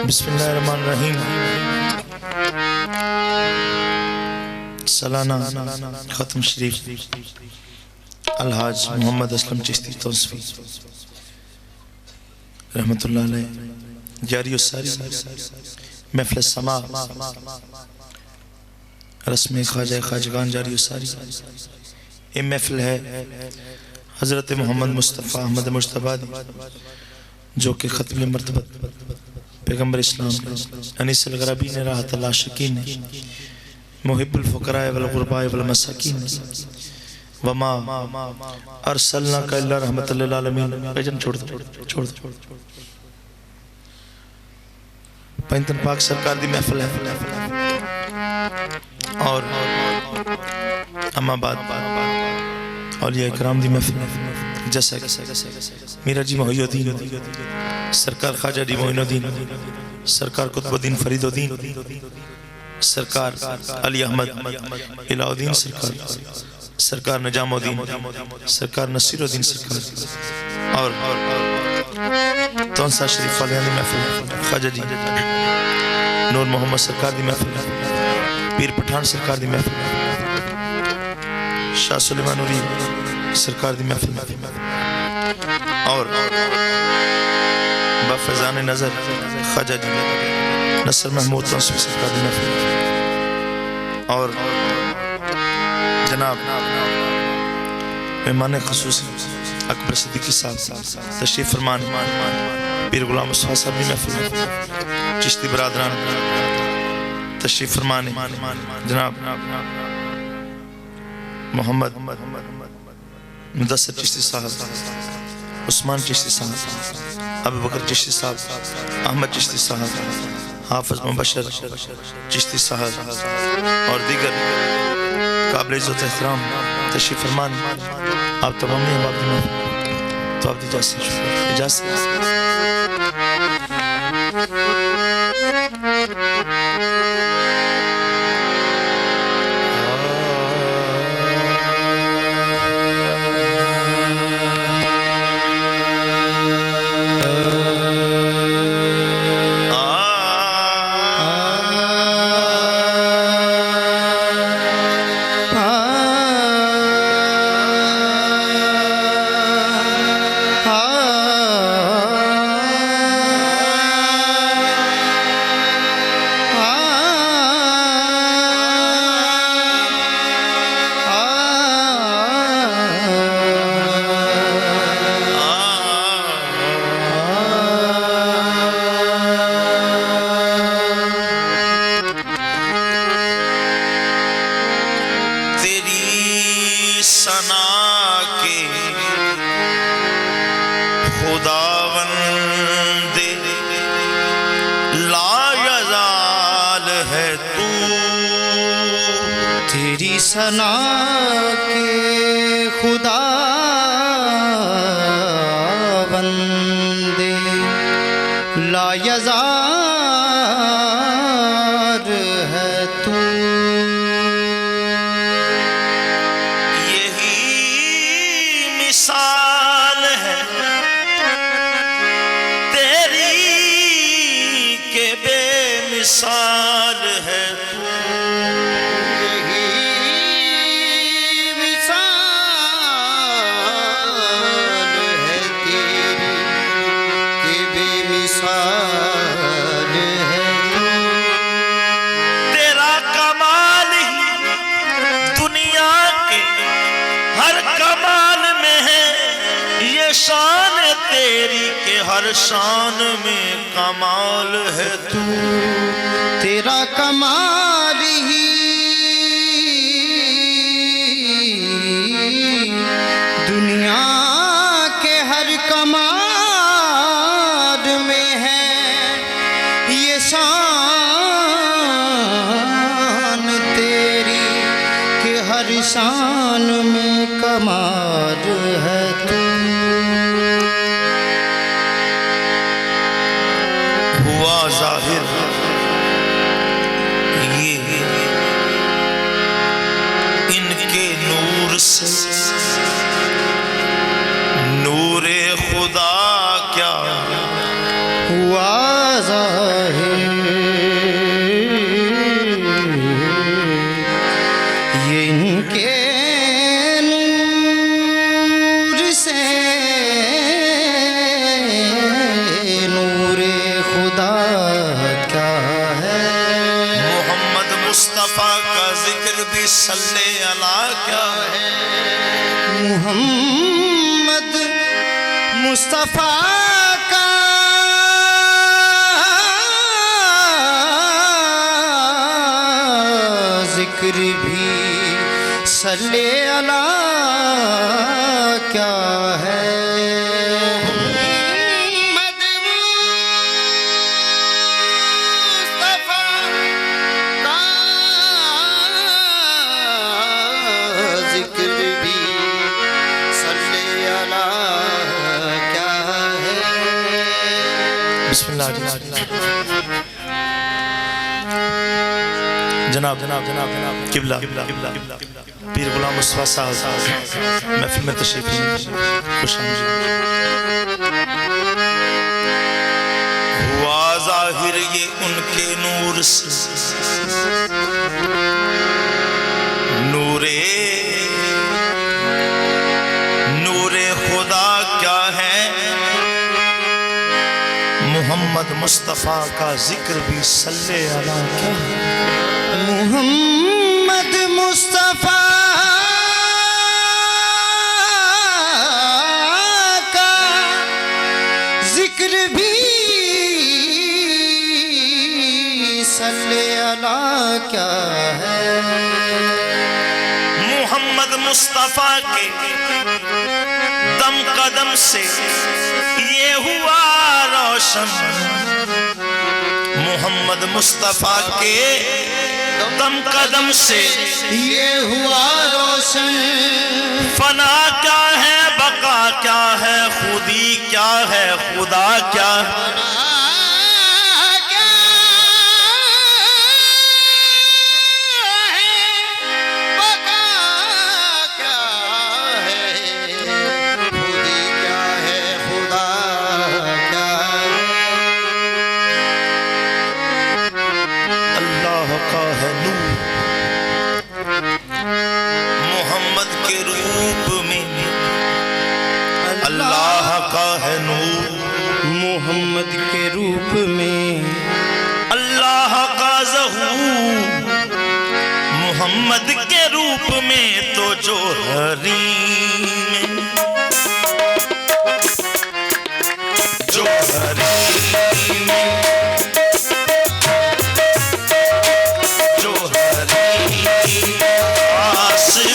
बिस्मिल्लाहिर्रहमानिर्रहीम। सालाना खत्म शरीफ अलहाज मोहम्मद असलम चिश्ती तौसीफी रहमतुल्लाह अलैह जारी सारी महफिल समा रस्म ख्वाजा ख्वाजगान जारी सारी ये महफिल है हज़रत मोहम्मद मुस्तफ़ा अहमद मुश्तबा जो कि ख़त्म मरतबत पैगम्बर इस्लाम अनीस अलगराबी ने राहत आशिकीन ने मुहिब्बुल फ़ुक़रा वल ग़ुरबा वल मसाकीन वमा अरसलनाका इल्ला रहमतल लिल आलमीन। भजन छोड़ दो पैंतन पाक सरकार दी महफिल है और अम्माबाद औलिया इकराम दी महफिल है। जैसा मीरा जी मोहिउद्दीन सरकार ख्वाजा डी मोइनुद्दीन सरकार कुतुबुद्दीन फरीदुद्दीन सरकार अली अहमद इलाउद्दीन सरकार निजामुद्दीन सरकार नसीरुद्दीन सरकार और तौंसा शरीफ वालियां दी महफिल ख्वाजा जी नूर मोहम्मद सरकार दी महफिल पीर पठान सरकार दी महफिल शाह सुलेमान नूरी सरकार दी महफिल और बफैज़ान नज़र ख्वाजा जी नसर महमूद तौसीफी सरकार दी महफिल और जनाब मेहमान ख़ुसूसी अकबर सिद्दीकी साहब तशरीफ़ फरमान पीर गुलाम मुस्तफ़ा साहब की महफिल चिश्ती बरादरान तशरीफ़ फरमान जनाब मोहम्मद मुदस्सिर चिश्ती साहब उस्मान चिश्ती साहब अबू बकर चिश्ती साहब अहमद चिश्ती साहब हाफिज़ मुबशर चिश्ती साहब और दीगर काबिल इज़्ज़त एहतराम तशरीफ़ फरमान आप तमाम तो आप इजाज़त सना के खुदा बंदे लायज़ार है तू। यही मिसाल है तेरी के बेमिसाल है तू। शान तेरी के हर शान में कमाल है तू। तेरा कमाल ही दुनिया के हर कमाल में है। ये शान तेरी के हर शान में कमाल है तू। ज़ाहिर ये इनके नूर से नूरे खुदा क्या हुआ ज़ाहिर मुस्तफ़ा का जिक्र भी सल्ले अला क्या है। जनाब जनाब जनाब जनाब किबला पीर गुलाम मुस्तफा साहब महफिल में तशरीफ खुश आमदीद। हुआ जाहिर ये उनके नूर से नूरे नूरे खुदा क्या है। मोहम्मद मुस्तफ़ा का जिक्र भी सल्ले अला क्या है। मोहम्मद मुस्तफ़ा का जिक्र भी सल्ले अला क्या है। मोहम्मद मुस्तफ़ा के दम कदम से ये हुआ रोशन। मोहम्मद मुस्तफ़ा के दम कदम से ये हुआ रोशन। फना क्या है बका क्या है खुदी क्या है खुदा क्या है। मोहम्मद के रूप में अल्लाह का है नूर। मोहम्मद के रूप में अल्लाह का ज़हूर। मोहम्मद के रूप में तो जो हरीम जो हरीम से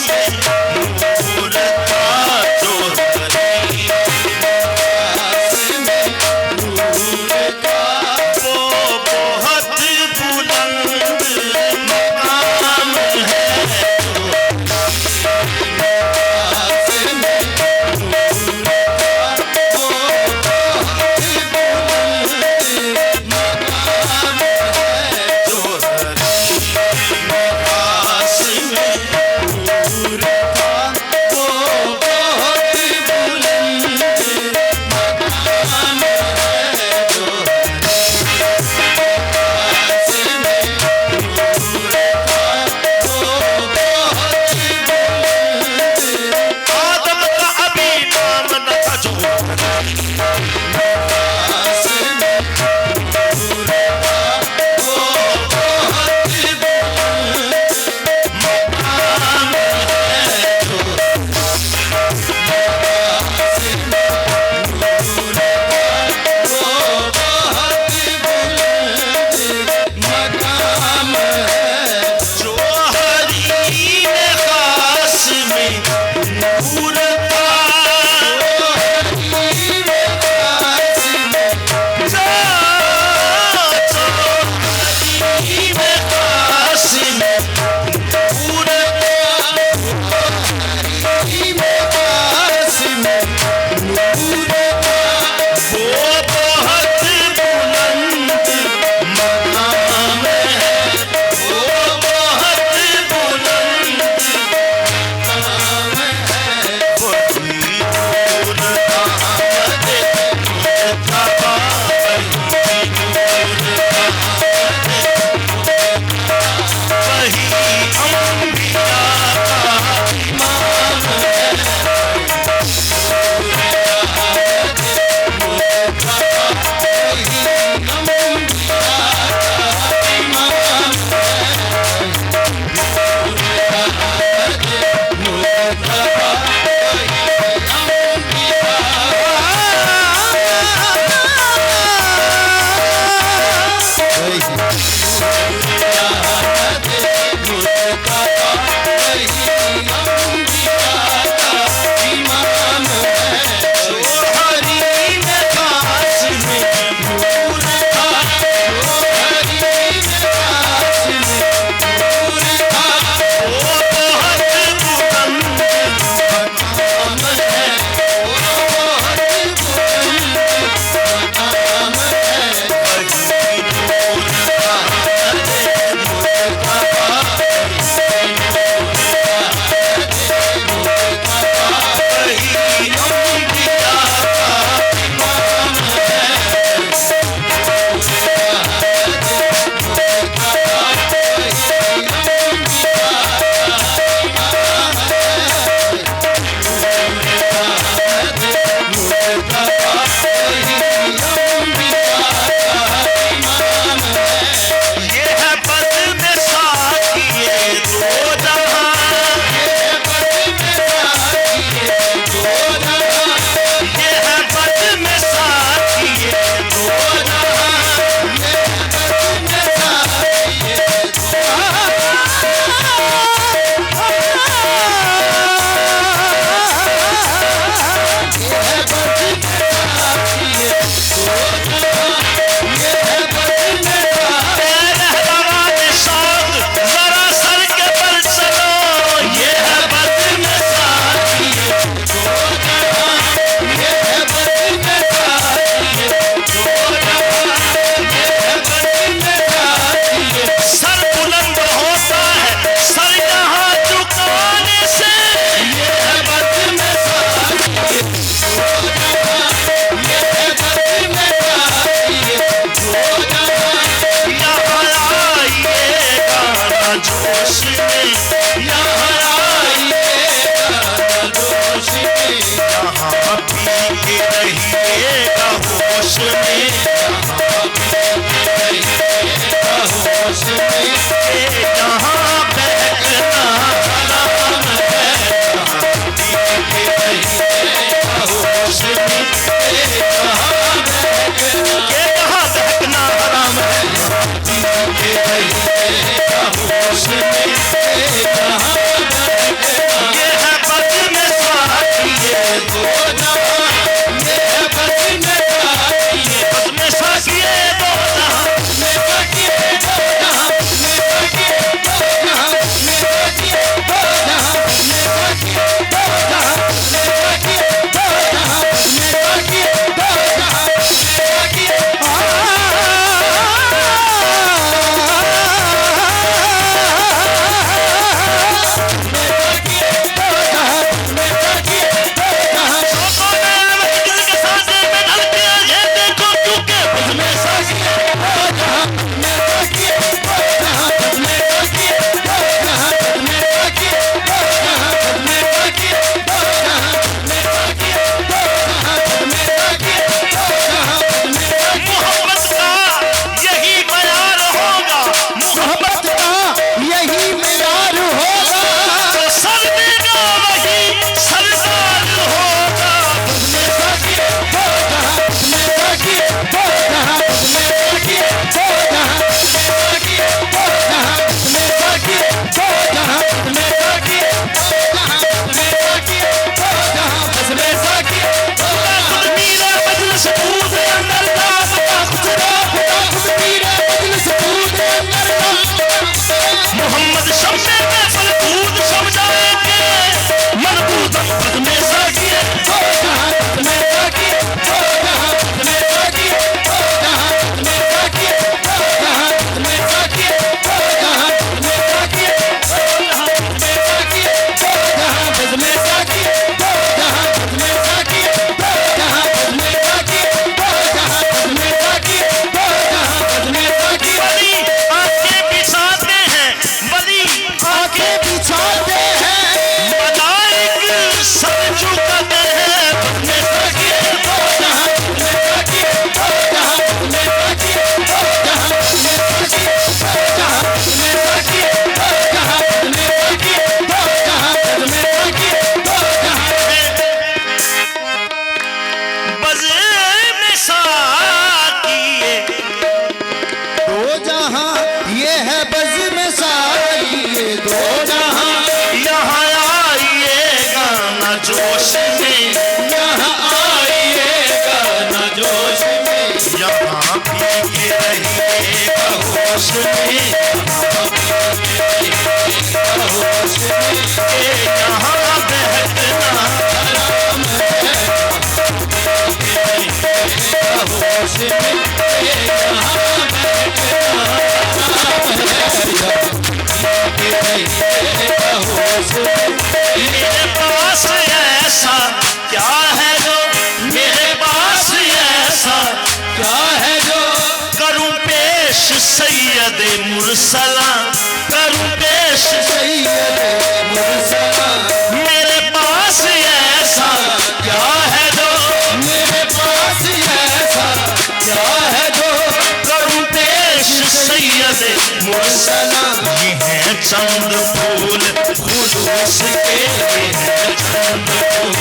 के रहिएगा होश में, जहाँ बहकना हराम है, होश में जहाँ बहकना हराम है, होश में ये है बद में साथी ये दो जहां, ये है बद में साथी ये बद में साथी ये दो जहां, में साथी ये दो जहां, में साथी ये दो जहां, में साथी ये दो जहां, में साथी ये दो जहां, में साथी ये दो जहां, में साथी ये दो जहां, में साथी ये मेरे पास ऐसा क्या है जो, मेरे पास ऐसा क्या है जो करूं पेश सैयद मुरसला, करूं पेश सैयद मुरसला। मेरे पास ऐसा क्या है जो, मेरे पास ऐसा क्या है जो करूं पेश सैयद मुरसला। ये हैं चंद फूल खुलूस के, ये हैं चंद फूल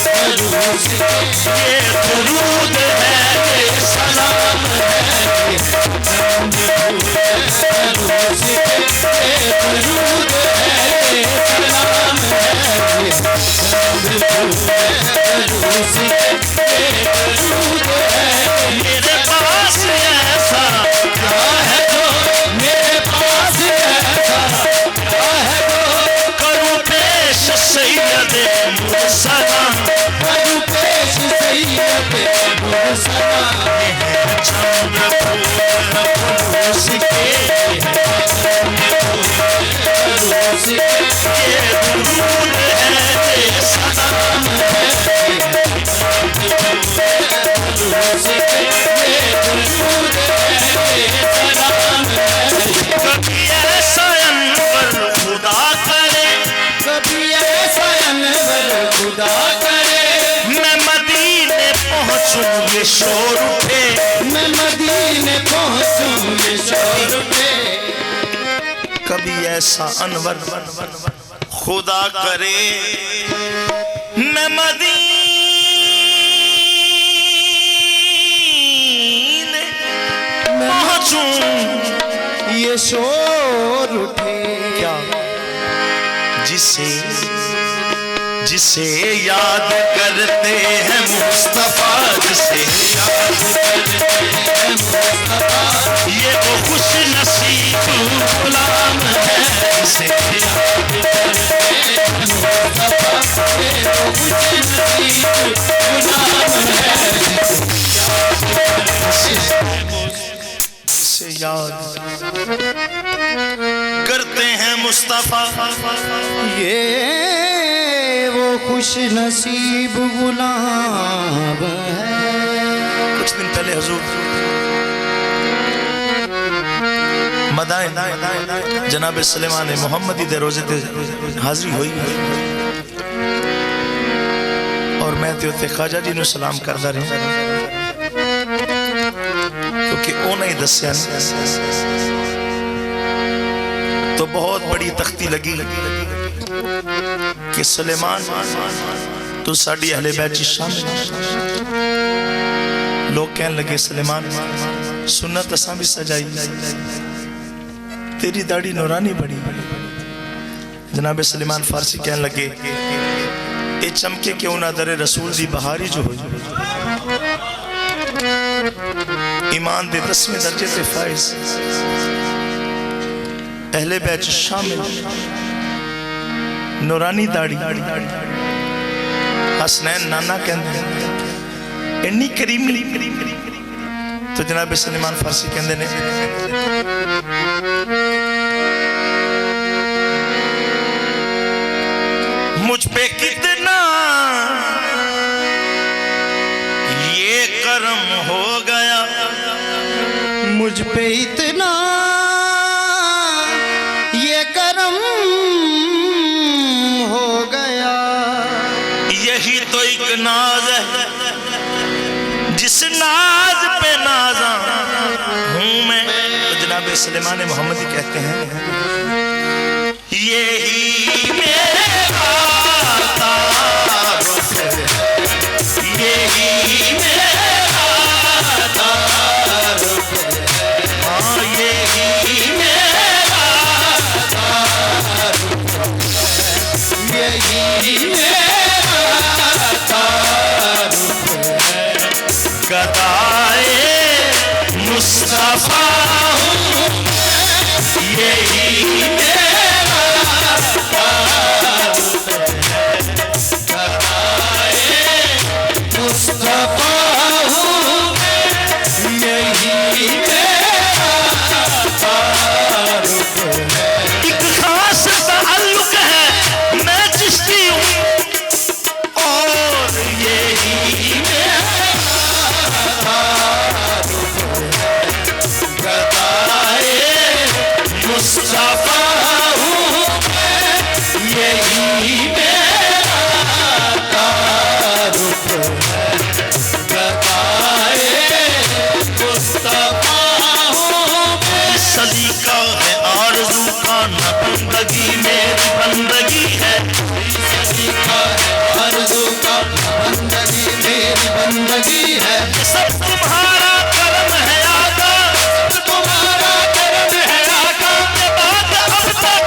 खुलूस के, ये दुरूद है ये सलाम है, ये चंद फूल खुलूस के, ये दुरूद है ये सलाम है, ये चंद फूल खुलूस के, ये दुरूद है। मेरे पास ऐसा क्या है जो, मेरे पास ऐसा क्या है जो करूं पेश सैयद मुरसला, करूं पेश सैयद मुरसला। ये है चंद फूल खुलूस के, ये है चंद फूल खुलूस के, ये दुरूद है ये सलाम है, ये चंद फूल खुलूस के, ये दुरूद है ये सलाम है। कभी ऐसा अनवर खुदा करे, कभी ऐसा अनवर खुदा करे, मैं मदीने ऐसा अनवर खुदा करे मैं मदीने पहुंचूं। ये शोर उठे क्या जिसे जिसे याद करते हैं मुस्तफा, जिसे याद करते हैं मुस्तफा, ये वो खुश नसीब गुलाम है, जिसे याद करते हैं मुस्तफा, ये वो खुश नसीब गुलाम है, जिसे याद करते हैं मुस्तफा, ये वो खुश नसीब गुलाम है। कुछ दिन पहले हुजूर मदाइन जनाब सुलेमान मोहम्मदी दे रोजे ते हाजिरी हुई और मैं ते उत्ते ख्वाजा जी नूं सलाम करदा रहा, क्योंकि उन्हें दस्या तो बहुत बड़ी तख्ती लगी कि सुलेमान तू साड़ी अहले बैत च शामिल। लोग कहने लगे सुलेमान सुन्नत असां भी सजाई, तेरी दाढ़ी नूरानी बड़ी। जनाब सुलेमान फारसी कहने लगे ये चमके क्यों ना दरे रसूल दी बहारी जो हुई, ईमान दे 10वें दर्जे से फाइज अहले बैत शामिल, नूरानी दाढ़ी, हसनैन नाना कहते इन्नी करीमी। तो जनाब सुलेमान फारसी कहते ने मुझ पे कितना ये करम हो गया, मुझ पे इतना ये करम हो गया, यही तो एक नाज है जिस नाज पे नाजा हूं मैं। तो जनाब सुलेमान मोहम्मदी कहते हैं यही मेरा तारुफ है, यही मेरा तारुफ है, हाँ यही मेरा तारुफ है, यही मेरा तारुफ है, गदाए मुस्तफा हूँ, यही मेरा तारुफ है, गदाए मुस्तफा हूँ, यही मेरा तारुफ है। एक खास ताल्लुक है मैं चिश्ती हूँ और यही मेरा तारुफ है, गदाए मुस्तफा हूँ, यही मेरा तारुफ है, गदाए मुस्तफा हूँ। सलीका है आरज़ू का न बंदगी मेरी बंदगी है, सलीका है आरज़ू का न बंदगी मेरी बंदगी है, सब तुम्हारा करम है आका, तुम्हारा करम है आका, ये बात अब तक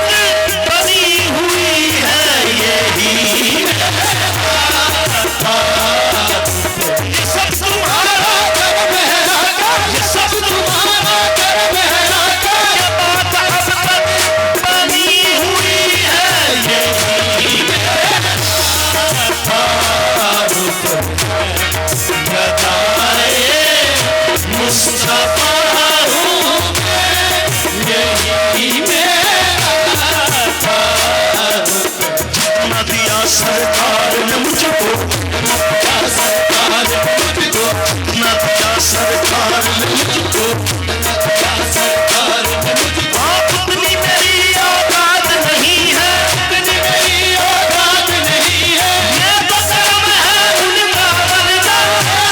बनी हुई है, यही मेरा तारुफ है, ये सब तुम्हारा करम है आका, ये सब तुम्हारा करम है आका, ये बात अब तक बनी हुई है, यही मेरा तारुफ है, गदाए मुस्तफा हूँ, यही मेरा तारुफ है। जितना दिया सरकार ने मुझको, जितना सरकार ने मुझको, जितना दिया सरकार ने मुझको, जितना सरकार ने मुझको, आप उतनी मेरी औकात नहीं है, उतनी मेरी औकात नहीं है, ये तो करम है उनका बंदा है,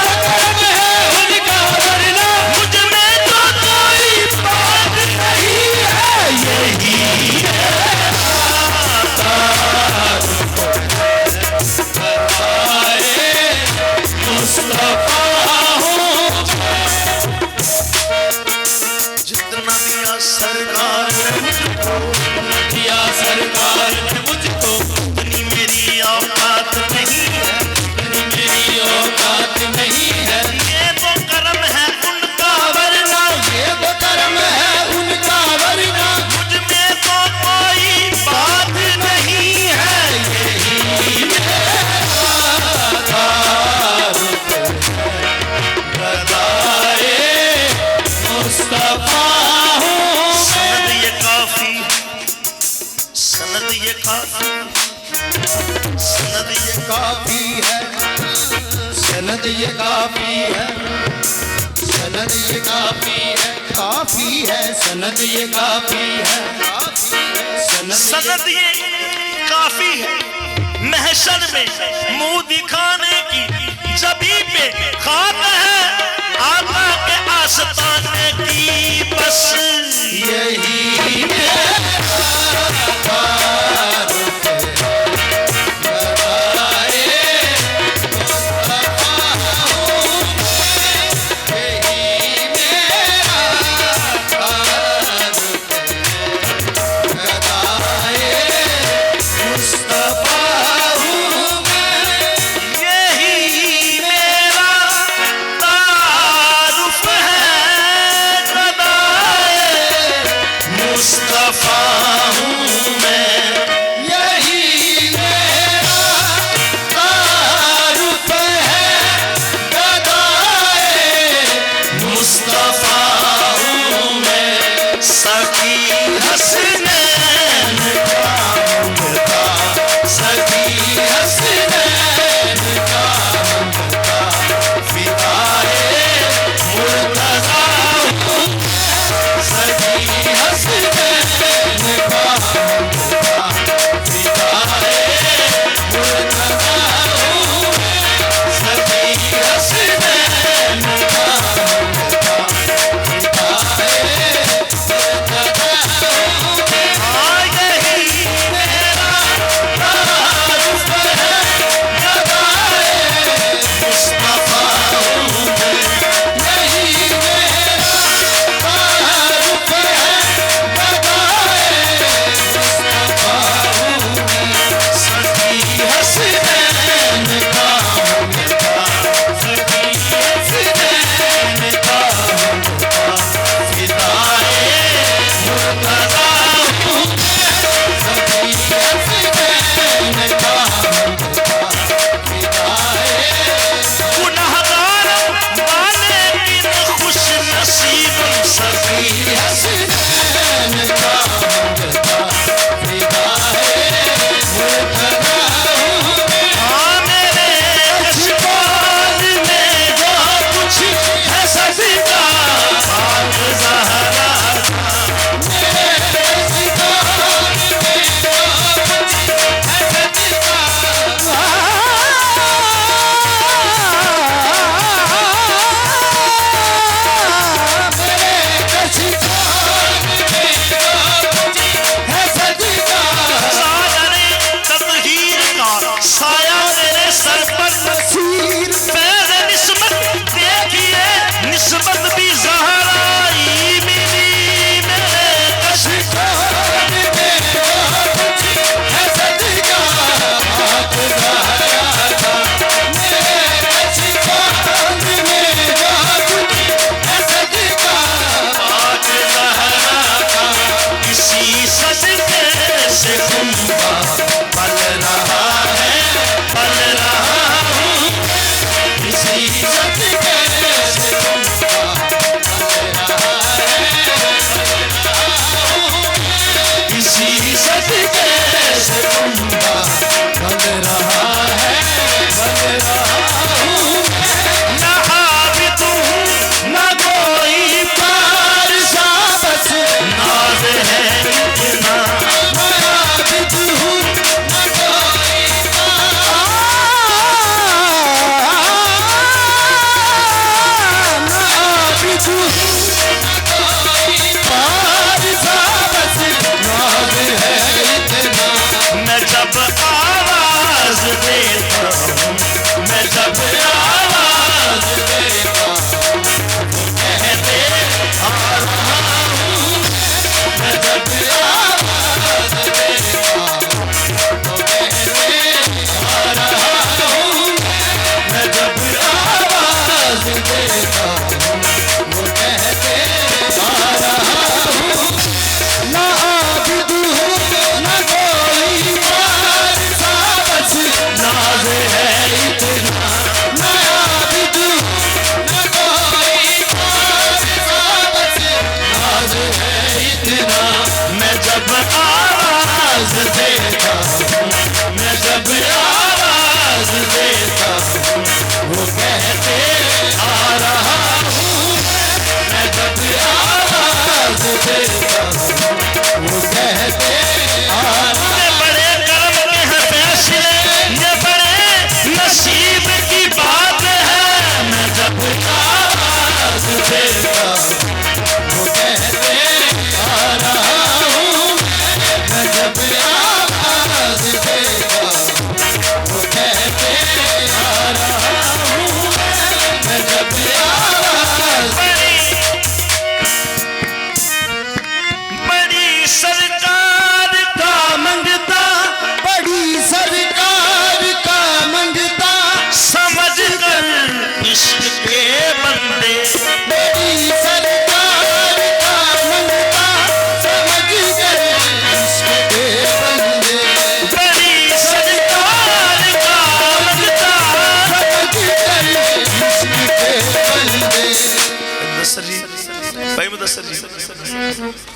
काफी है, सनद ये काफी है, सनद ये काफी है, काफी है, सनद ये काफी है, सनद ये काफी है। महशर में मुंह दिखाने की जबी पे खाक है, आका के आस्ताने की बस यही मेरा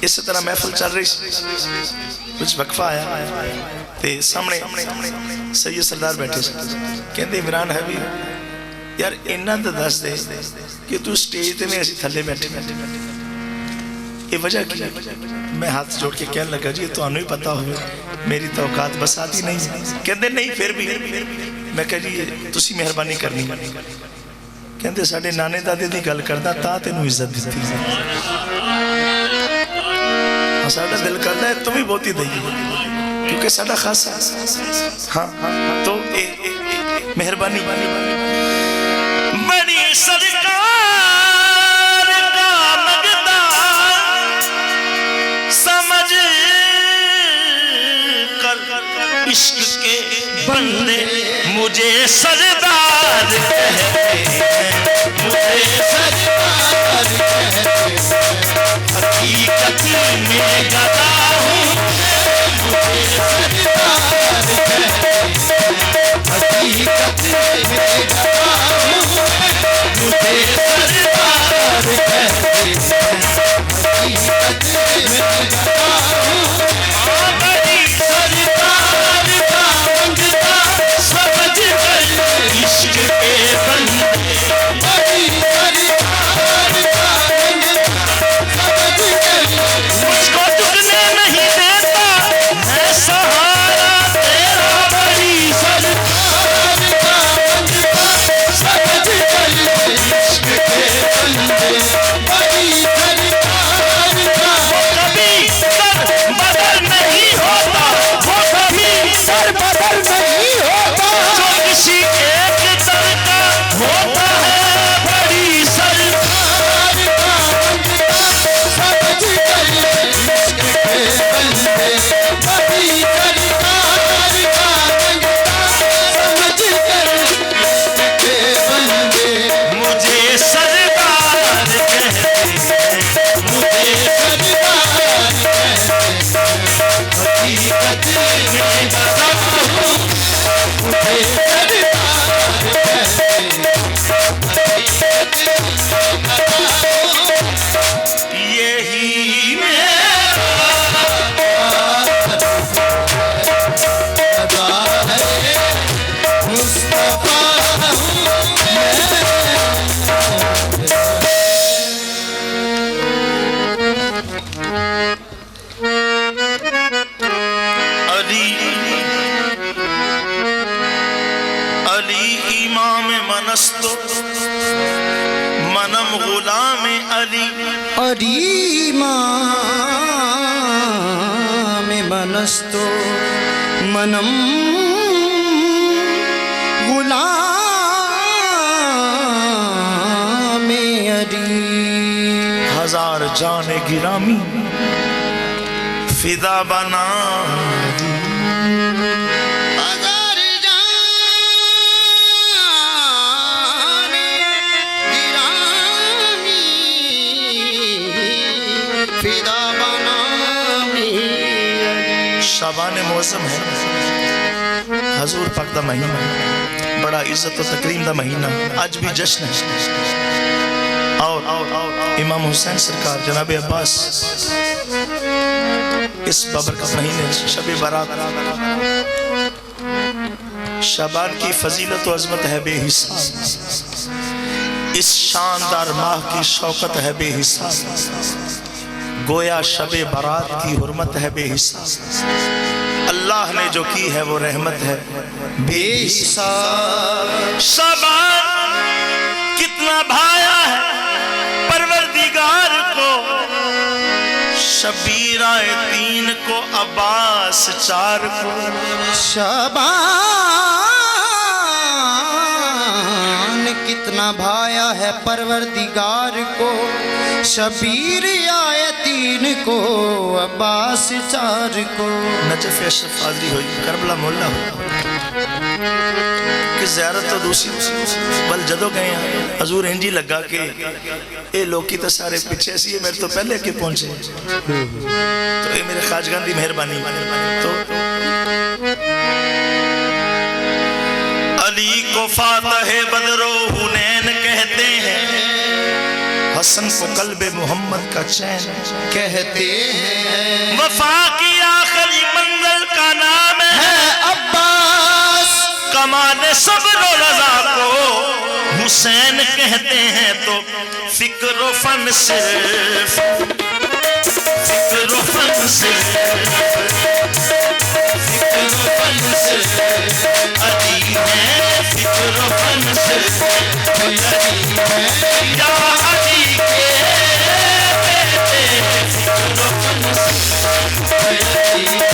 इस तरह महफिल चल रही सी, कुछ वक्फा आया ते सामने सैयद सरदार बैठे से कहते इमरान है भी यार इन्ना तो दस दे कि तू स्टेज ते में असीं थल्ले बैठे ये वजह की है? मैं हाथ जोड़ के कहने लगा जी तुहानू ही पता हो मेरी तो औकात बस आती नहीं। कहते नहीं फिर भी मैं कह जी तुसी मेहरबानी करनी। कहते साडे नाने दादे की गल करदा तां तैनू इज्जत दित्ती, साडा दिल करदा है तुम भी बहुती दई क्योंकि साडा खासा। हाँ तो मेहरबानी बड़ी सरकार का मगदा समझ कर इश्क के बंदे मुझे सरदार कहते हैं, मुझे सरदार कहते हैं। हकीकत में गदा हूँ मुझे सरदार कहते हैं, हकीकत में गदा हूँ मुझे सरदार कहते हैं, हकीकत में गदा हूँ। बड़ी सरकार का मंगता समझ कर इश्क के बंदे, बड़ी सरकार का मंगता समझ कर मुझको झुकने नहीं देता मैं सहारा तेरा। बड़ी सरकार का मंगता समझ कर इश्क के बंदे, बड़ी सरकार का वो कभी सर बदल नहीं होता, वो कभी सर बदल नहीं होता जो किसी एक सर का होता है। बड़ी सरकार का मंगता समझ कर इश्क के बंदे, बड़ी सरकार का मंगता समझ कर इश्क के बंदे मुझे सरदार कहते हैं, मुझे सरदार कहते हैं। हकीकत में गदा हूँ मुझे सरदार कहते हैं, हकीकत में गदा हूँ। यही मेरा गदा है मुस्तफा हूँ मैं। अली अली इमाम मनस्तो मनम गुलाम अली। अली इमाम मनस्तो मनम गुलाम अली। हजार जाने गिरामी फिदा बना दी। हजार जाने गिरामी फिदा बनामी। शाबान मौसम है, हजूर पाक दा महीना, बड़ा इज्जत और तकरीम दा महीना, आज भी जश्न है। और इमाम हुसैन सरकार जनाब अब्बास इस बबरकत महीने शब बारात शाबान की फजीलत और अजमत है बेहिसाब, इस शानदार माह की शौकत है बेहिसाब, गोया शब बारात की हुर्मत है बेहिसाब। अल्लाह ने जो की है वो रहमत है बेहिसाब। शाबान कितना भाया है परवरदिगार को, शबीर आए 3 को अब्बास 4 को। शाबान कितना भाया है परवरदिगार को, शबीर आए 3 को अब्बास 4 को। नजफ अशरफ हाज़री हुई, करबला मोहल्ला हुआ कि ज़ियारत तो दूसरी बल जदों गए हजूर इंजी लगा के ये लोग तो सारे पीछे सी मेरे तो पहले के पहुंचे, तो ये मेरे खाजगान की मेहरबानी। तो अली को फातह बदरो हुनैन कहते हैं, हसन को कल्बे मोहम्मद का चैन कहते हैं। वफा की आखिरी मंजिल का नाम है अब्बास, कमाल सब्र और रज़ा को हुसैन कहते हैं। तो फिक्र फन सिर्फ, फिक्र फन सिर्फ, फिक्र फन सिर्फ अली है, फिक्र फन सिर्फ अली है, या अली के बेटे फिक्र फन सिर्फ अली है, या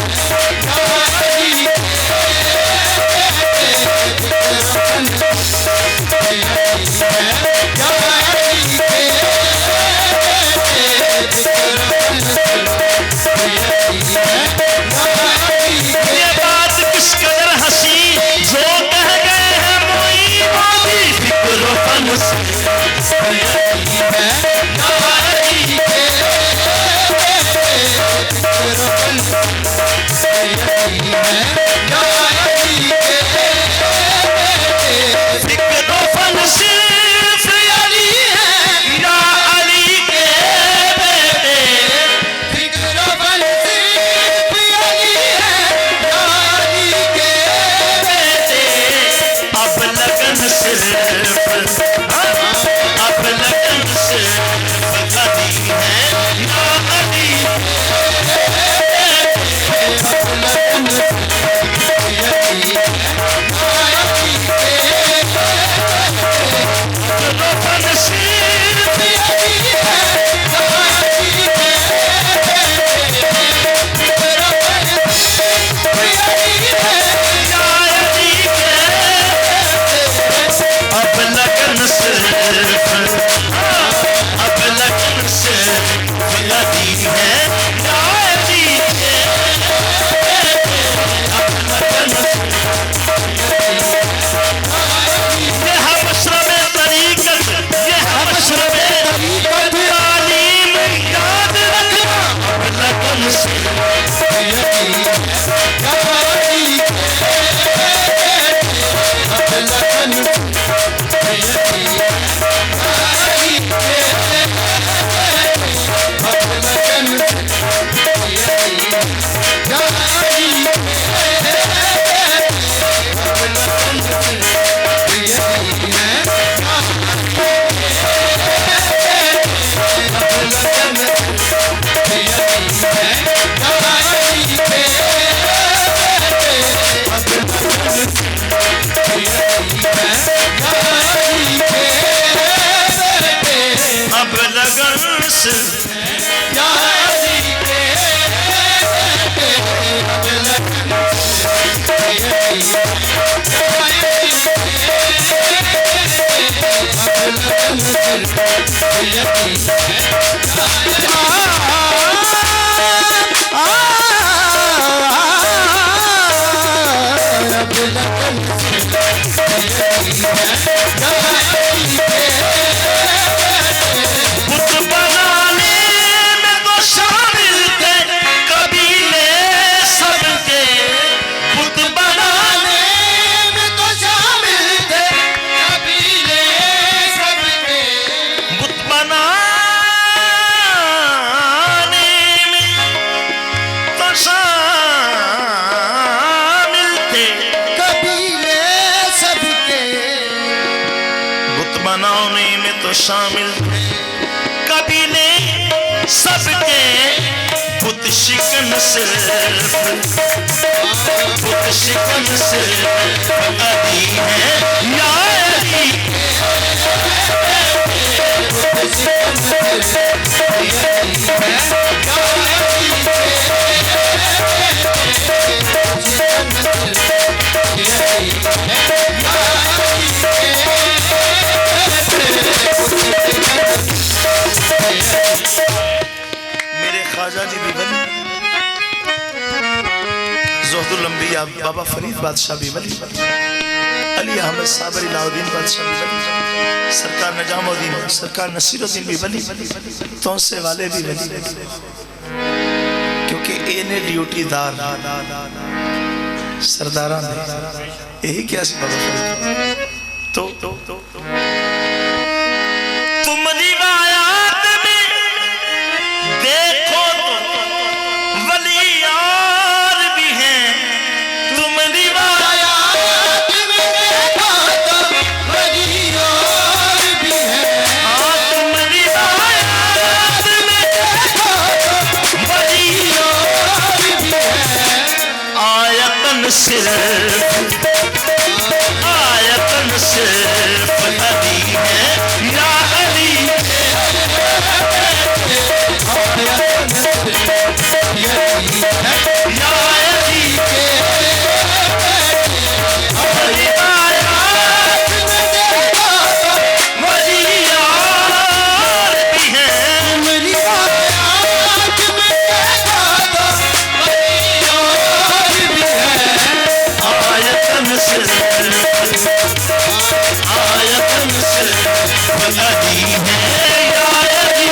अली शामिल कबीले सबके बुत शिकन सिर्फ, बुत शिकन सिर्फ अली है, या अली बुत शिकन सिर्फ अली है, या ख्वाजा जी भी वली, ज़ुहदुल अंबिया बाबा फरीद बादशाह भी वली, अली अहमद साबरी लाउद्दीन बादशाह भी वली, सरकार निजामुद्दीन सरकार नसीरुद्दीन भी वली, तौसे वाले भी वली, क्योंकि इन्हें ड्यूटीदार सरदारा यही क्या सी बाबा फरीद। तो तुम रिवायात अली है या अली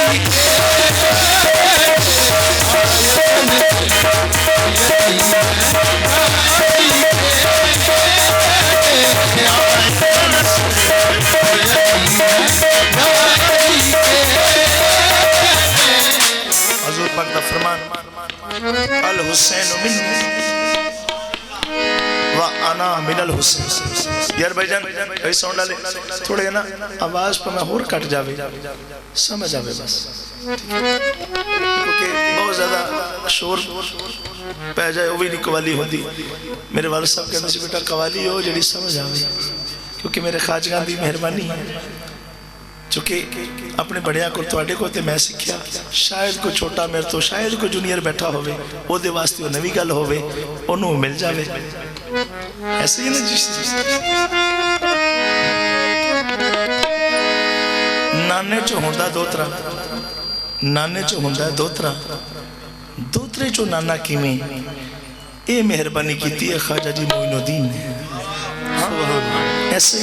हजूर पाक दा फरमान अल हुसैन मिन्नी व अना मिनल हुसैन। यार भाईजान भाई साउंड डाले थोड़े ना आवाज पर मैं होर कट जावे समझ आवे बस, क्योंकि बहुत ज्यादा शोर पै जाए वो भी नहीं कवाली होती। मेरे वाले साहब कहते सी बेटा कवाली हो जी समझ आवे, क्योंकि मेरे खाजगां दी मेहरबानी है, चूंकि अपने बड़िया को तुहाडे को ते मैं सीखिया, शायद कोई छोटा मेरे तो शायद कोई जूनियर बैठा होवे ओदे वास्ते वो नवी गल होवे ओनू मिल जावे, ऐसे ही ना जी। नाने चो हुंदा दोतरा, नाने चो हुंदा दोतरा, दोतरे चो नाना किवें, ये मेहरबानी कीती है ख्वाजा जी मोइनुद्दीन ने। ऐसे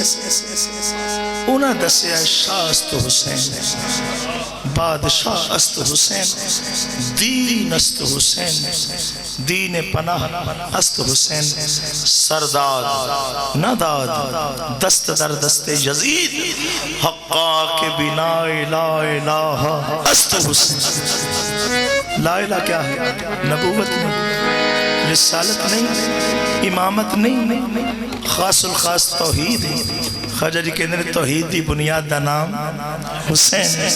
उन्हें दसिया शाह अस्त हुसैन, बादशाह अस्त हुसैन, दीन अस्त हुसैन, दीन पनाह अस्त हुसैन, सरदार नदाद दस्त दर दस्ते यजीद हक्का के बिना ला इलाहा अस्त हुसैन। ला इलाहा क्या है? नबूवत नहीं, रिसालत नहीं, इमामत नहीं, खासुल खास तौहीद है। ख्वाजा जी कहते हैं तौहीद की बुनियाद का नाम हुसैन है।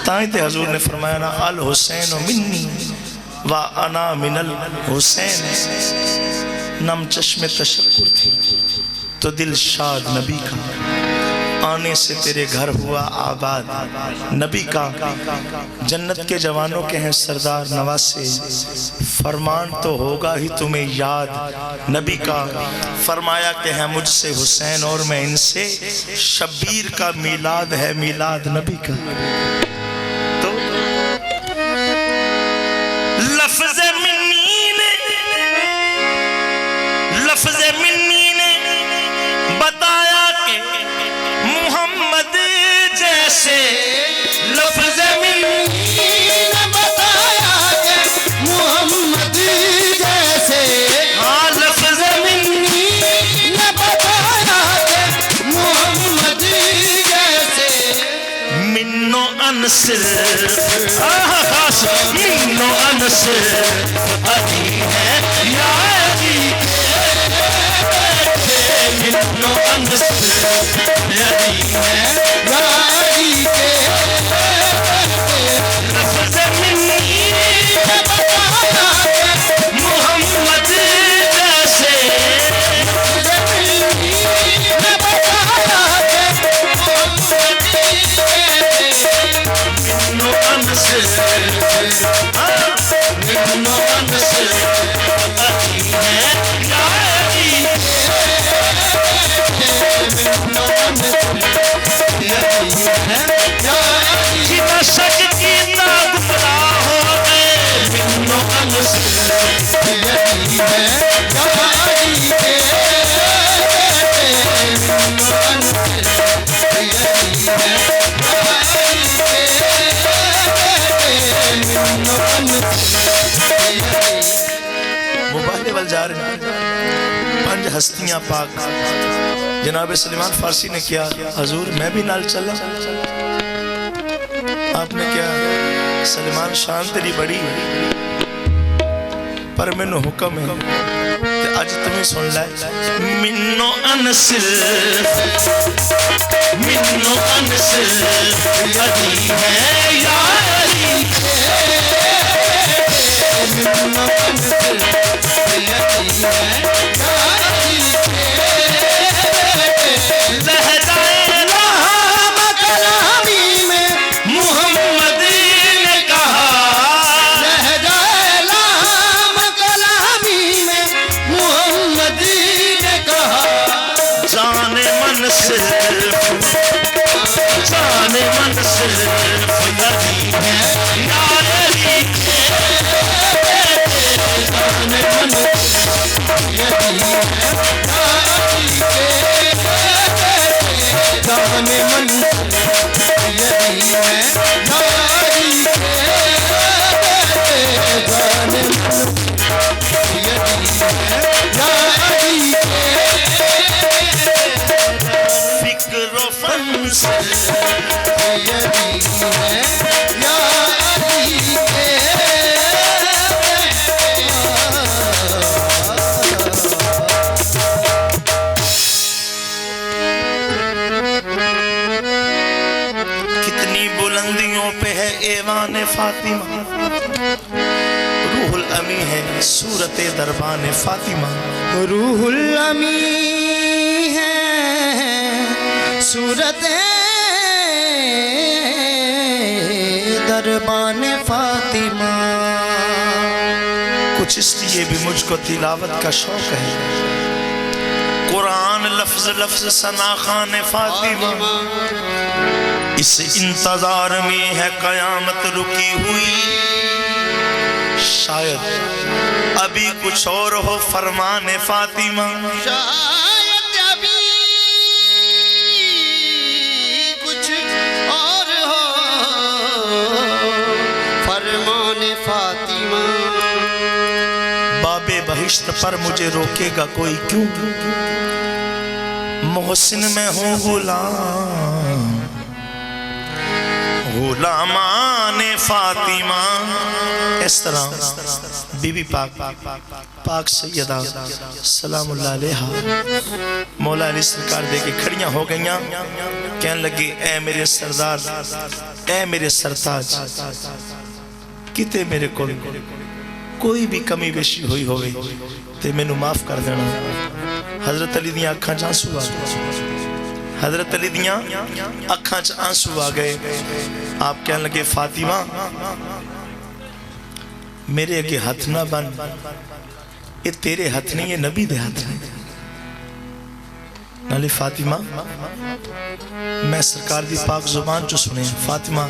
ताई ते हजूर ने फरमाया ना अल हुसैन मिन्नी व अना मिनल हुसैन। नम चश्मे तशक्कुर थी तो दिल शाद नबी का, आने से तेरे घर हुआ आबाद नबी का। जन्नत के जवानों के हैं सरदार नवासे, फरमान तो होगा ही तुम्हें याद नबी का। फरमाया कि है मुझसे हुसैन और मैं इनसे, शब्बीर का मीलाद है मीलाद नबी का। तो लफ्ज़ मिन्नी ने बताया कि मोहम्मद जैसे, लफ्ज़ मिन्नी ने बताया कि मोहम्मद जैसे, हाँ लफ्ज़ मिन्नी ने बताया कि मोहम्मद जैसे, मिन्नो अनसिर मिन्नो अनसिर अली है या अली, मिन्नो अनसिर अली है या अली के। लफ्ज़ मिन्नी ने बताया कि मोहम्मद जैसे, ने बताया कि मोहम्मद जैसे, मिन्नो अनसिर मिन्नो अनसिर अली है या अली, जितना शक कीता गुमराह हो गए, मिन्नो अनसिर मुबाले वाल जा रहे हैं। पंज हस्तियां पाक जनाब सलीमान फारसी ने किया हजूर मैं भी नाल चला। आपने क्या सलीमान शान तेरी बड़ी पर मैनू हुक्म है ते अज तुम्हें सुन लै। मिन्नो अनसिर अली है या अली, मिन्नो अनसिर अली है या अली के। लहजाए कलामी में मोहम्मद ने कहा, लहजाए लाम कलामी में मोहम्मद ने कहा, जाने मन सिर्फ अली है या अली, जाने मन यही है या अली के, जाने मन सैयदी है या अली के कितनी बुलंदियों पे है ऐवान फातिमा, रूहुल अमी है सूरत दरबान फातिमा। रूहुल अमी है सूरत दरबान फातिमा। कुछ इसलिए भी मुझको तिलावत का शौक है, कुरान लफ्ज लफ्ज सना खान फातिमा। इस इंतजार में है कयामत रुकी हुई, शायद अभी कुछ और हो फरमान फातिमा। शायद अभी कुछ और हो फरमान फातिमा। बाबे बहिश्त पर मुझे रोकेगा कोई क्यों, मोहसिन में हूँ गुलाम, गुलामाने फातिमा। इस तरह बीबी पाक सैयदा सलामुल्लाह अलैहा मौला अली सरकार दे के खड़ियां हो गईयां, कहने लगे ऐ मेरे सरदार, ऐ मेरे सरताज, किते मेरे को कोई भी कमी बेशी हुई होवे ते मैनू माफ कर देना। हजरत अली दी अखां च आंसू आ गए, हजरत अली दियां अखां च आंसू आ गए। आप कहने लगे फातिमा मेरे अगे हथ ना बन, ये तेरे हथ नहीं, ये नबी दे हथ नहीं। नाले फातिमा मैं सरकार दी पाक जुबान चो सुने, फातिमा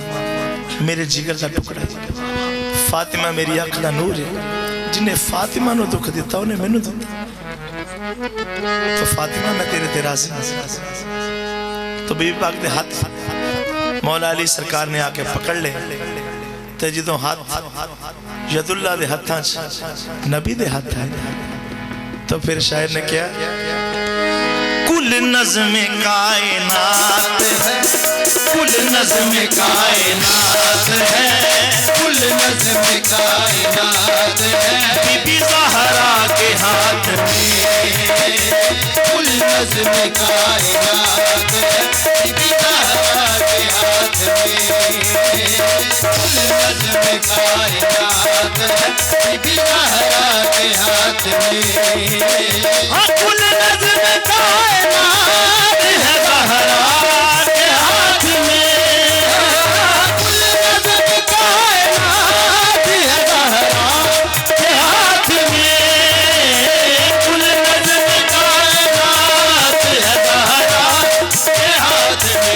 मेरे जिगर का टुकड़ा है, फातिमा मेरी अख दा नूर है। जिन्हें फातिमा नु दुख दिता उन्हें मैनू दिता, तो फातिमा मैं तेरे ते राजी। तो बीबी पाक दे हाथ मौला अली सरकार ने आके पकड़ ले, ते जो हाथ यदुल्ला दे हत्थां च नबी दे हथ है। तो फिर शायर ने क्या, कुल नज़्म कायनात है, कुल नज़्म कायनात है, कुल नज़्म कायनात है बीबी ज़हरा के हाथ में। कुल नज़्म कायनात है बीबी ज़हरा के हाथ में। कुल नज़्म कायनात है बीबी ज़हरा के हाथ में। हाँ कुल नज़्म कायनात है ज़हरा के हाथ में। कुल नज़्म कायनात है ज़हरा के हाथ में, कुल नज़्म कायनात है ज़हरा के हाथ में।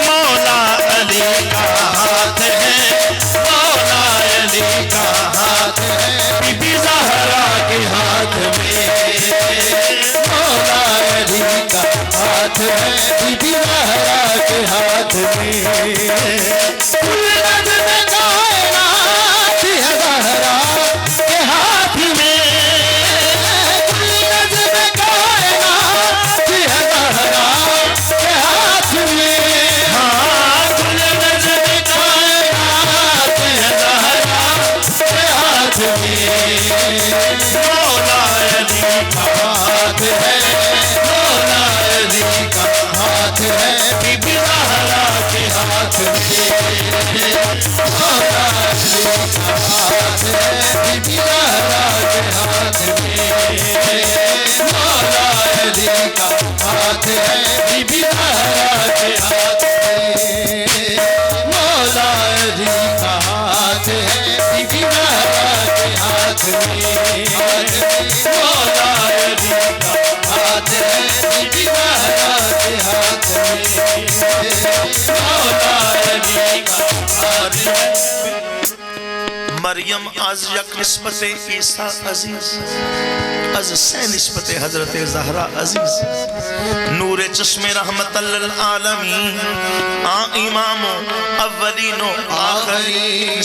मौला अली का हाथ है, मौला अली का हाथ है बीबी ज़हरा के हाथ में। मौला अली का हाथ है बीबी ज़हरा के हाथ में। कुल नज़्म कायनात है ज़हरा के हाथ में। कुल नज़्म कायनात है ज़हरा के हाथ में। हाँ कुल नज़्म कायनात है ज़हरा के हाथ में। मौला अली का हाथ है मौला अली का हाथ है बीबी ज़हरा के हाथ में। मौला अली का हाथ है बीबी ज़हरा के हाथ में। मौला अली का हाथ है बीबी ज़हरा के हाथ में। मौला अली का हाथ है बीबी ज़हरा के हाथ में। मौला अली का हाथ है बीबी ज़हरा के हाथ में। मौला अली का हाथ है। मरियम आज यक निस्बत ईसा अजीज, अज से निस्बत हजरत ज़हरा अजीज, नूर चश्मे रहमत लिल आलमीन। इमामो अव्वलीनो आखिरीन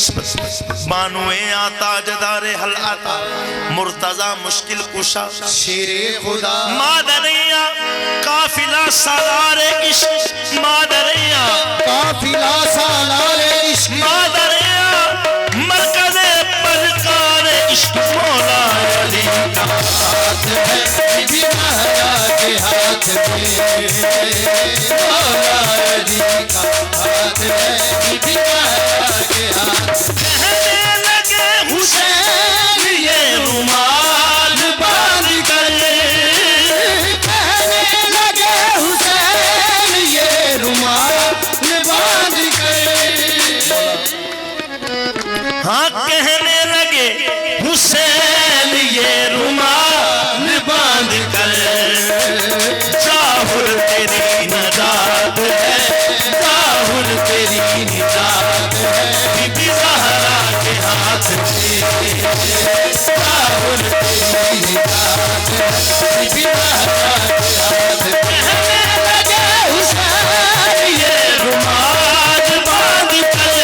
बानुए आता जदारे हल आता मुर्तजा मुश्किल कुशा शेरे खुदा मादरिया काफिला सालारे इश्क मादरिया काफिला सालारे इश्क मादरिया मरकज़े परकारे इश्क मौला अली का हाथ है बीबी महरा के हाथ में मौला अली का हाथ है बीबी महरा के हाथ कहने लगे हुसैन ये रुमाल बांध कर कहने लगे हुसैन ये रुमाल बांध कर हाँ कहने लगे हुसैन ये रुमाल बांध कर जाहुर तेरी निजात है जाहुर तेरी निजात है बीबी ज़हरा के हाथ में राहुल तेरी निजात है बीबी महरा के हाथ में कहने लगे हुसैन ये रुमाल बांध कर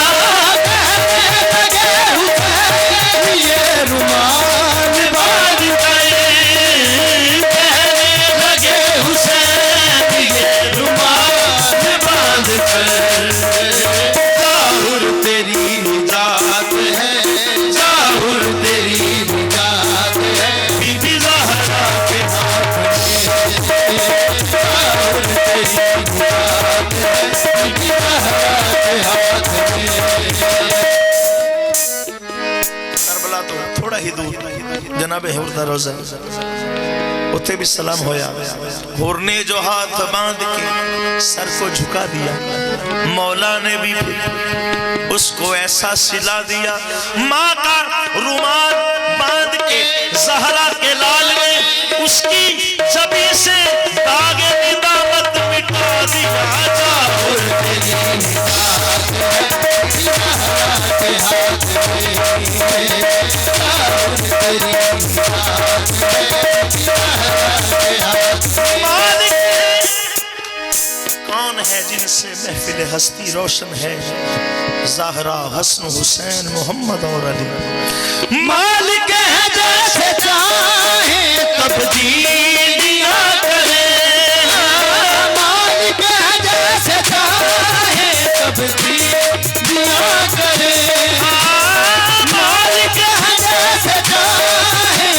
कहने लगे हुसैन ये रुमाल बांध कर कहने लगे हुसैन ये रुमाल बांध कर जाहुर तेरी निजात है जाहुर तेरी निजात है बीबी ज़हरा के हाथ राहुल तेरी निजात है बीबी महरा के हाथ में करबला तो थोड़ा ही दूर जनाबे हुर दा रोजा उथे भी सलाम होया हुर ने जो हाथ बांध के सर को झुका दिया मौला ने भी उसको ऐसा सिला दिया माँ का रुमाल बांध के ज़हरा के लाल ने उसकी जबी से दागे निदामत मिटा दिया जाहुर तेरी निजात है बीबी महरा के हाथ में राहुल तेरी निजात है बीबी महरा के हाथ में मालिक कौन है जिनसे महफिल हस्ती रोशन है ज़हरा हसन हुसैन मोहम्मद और अली मालिक है जैसे चाहे तब्दीलियां करे मालिक है जैसे चाहे तब्दीलियां करे मालिक है जैसे चाहे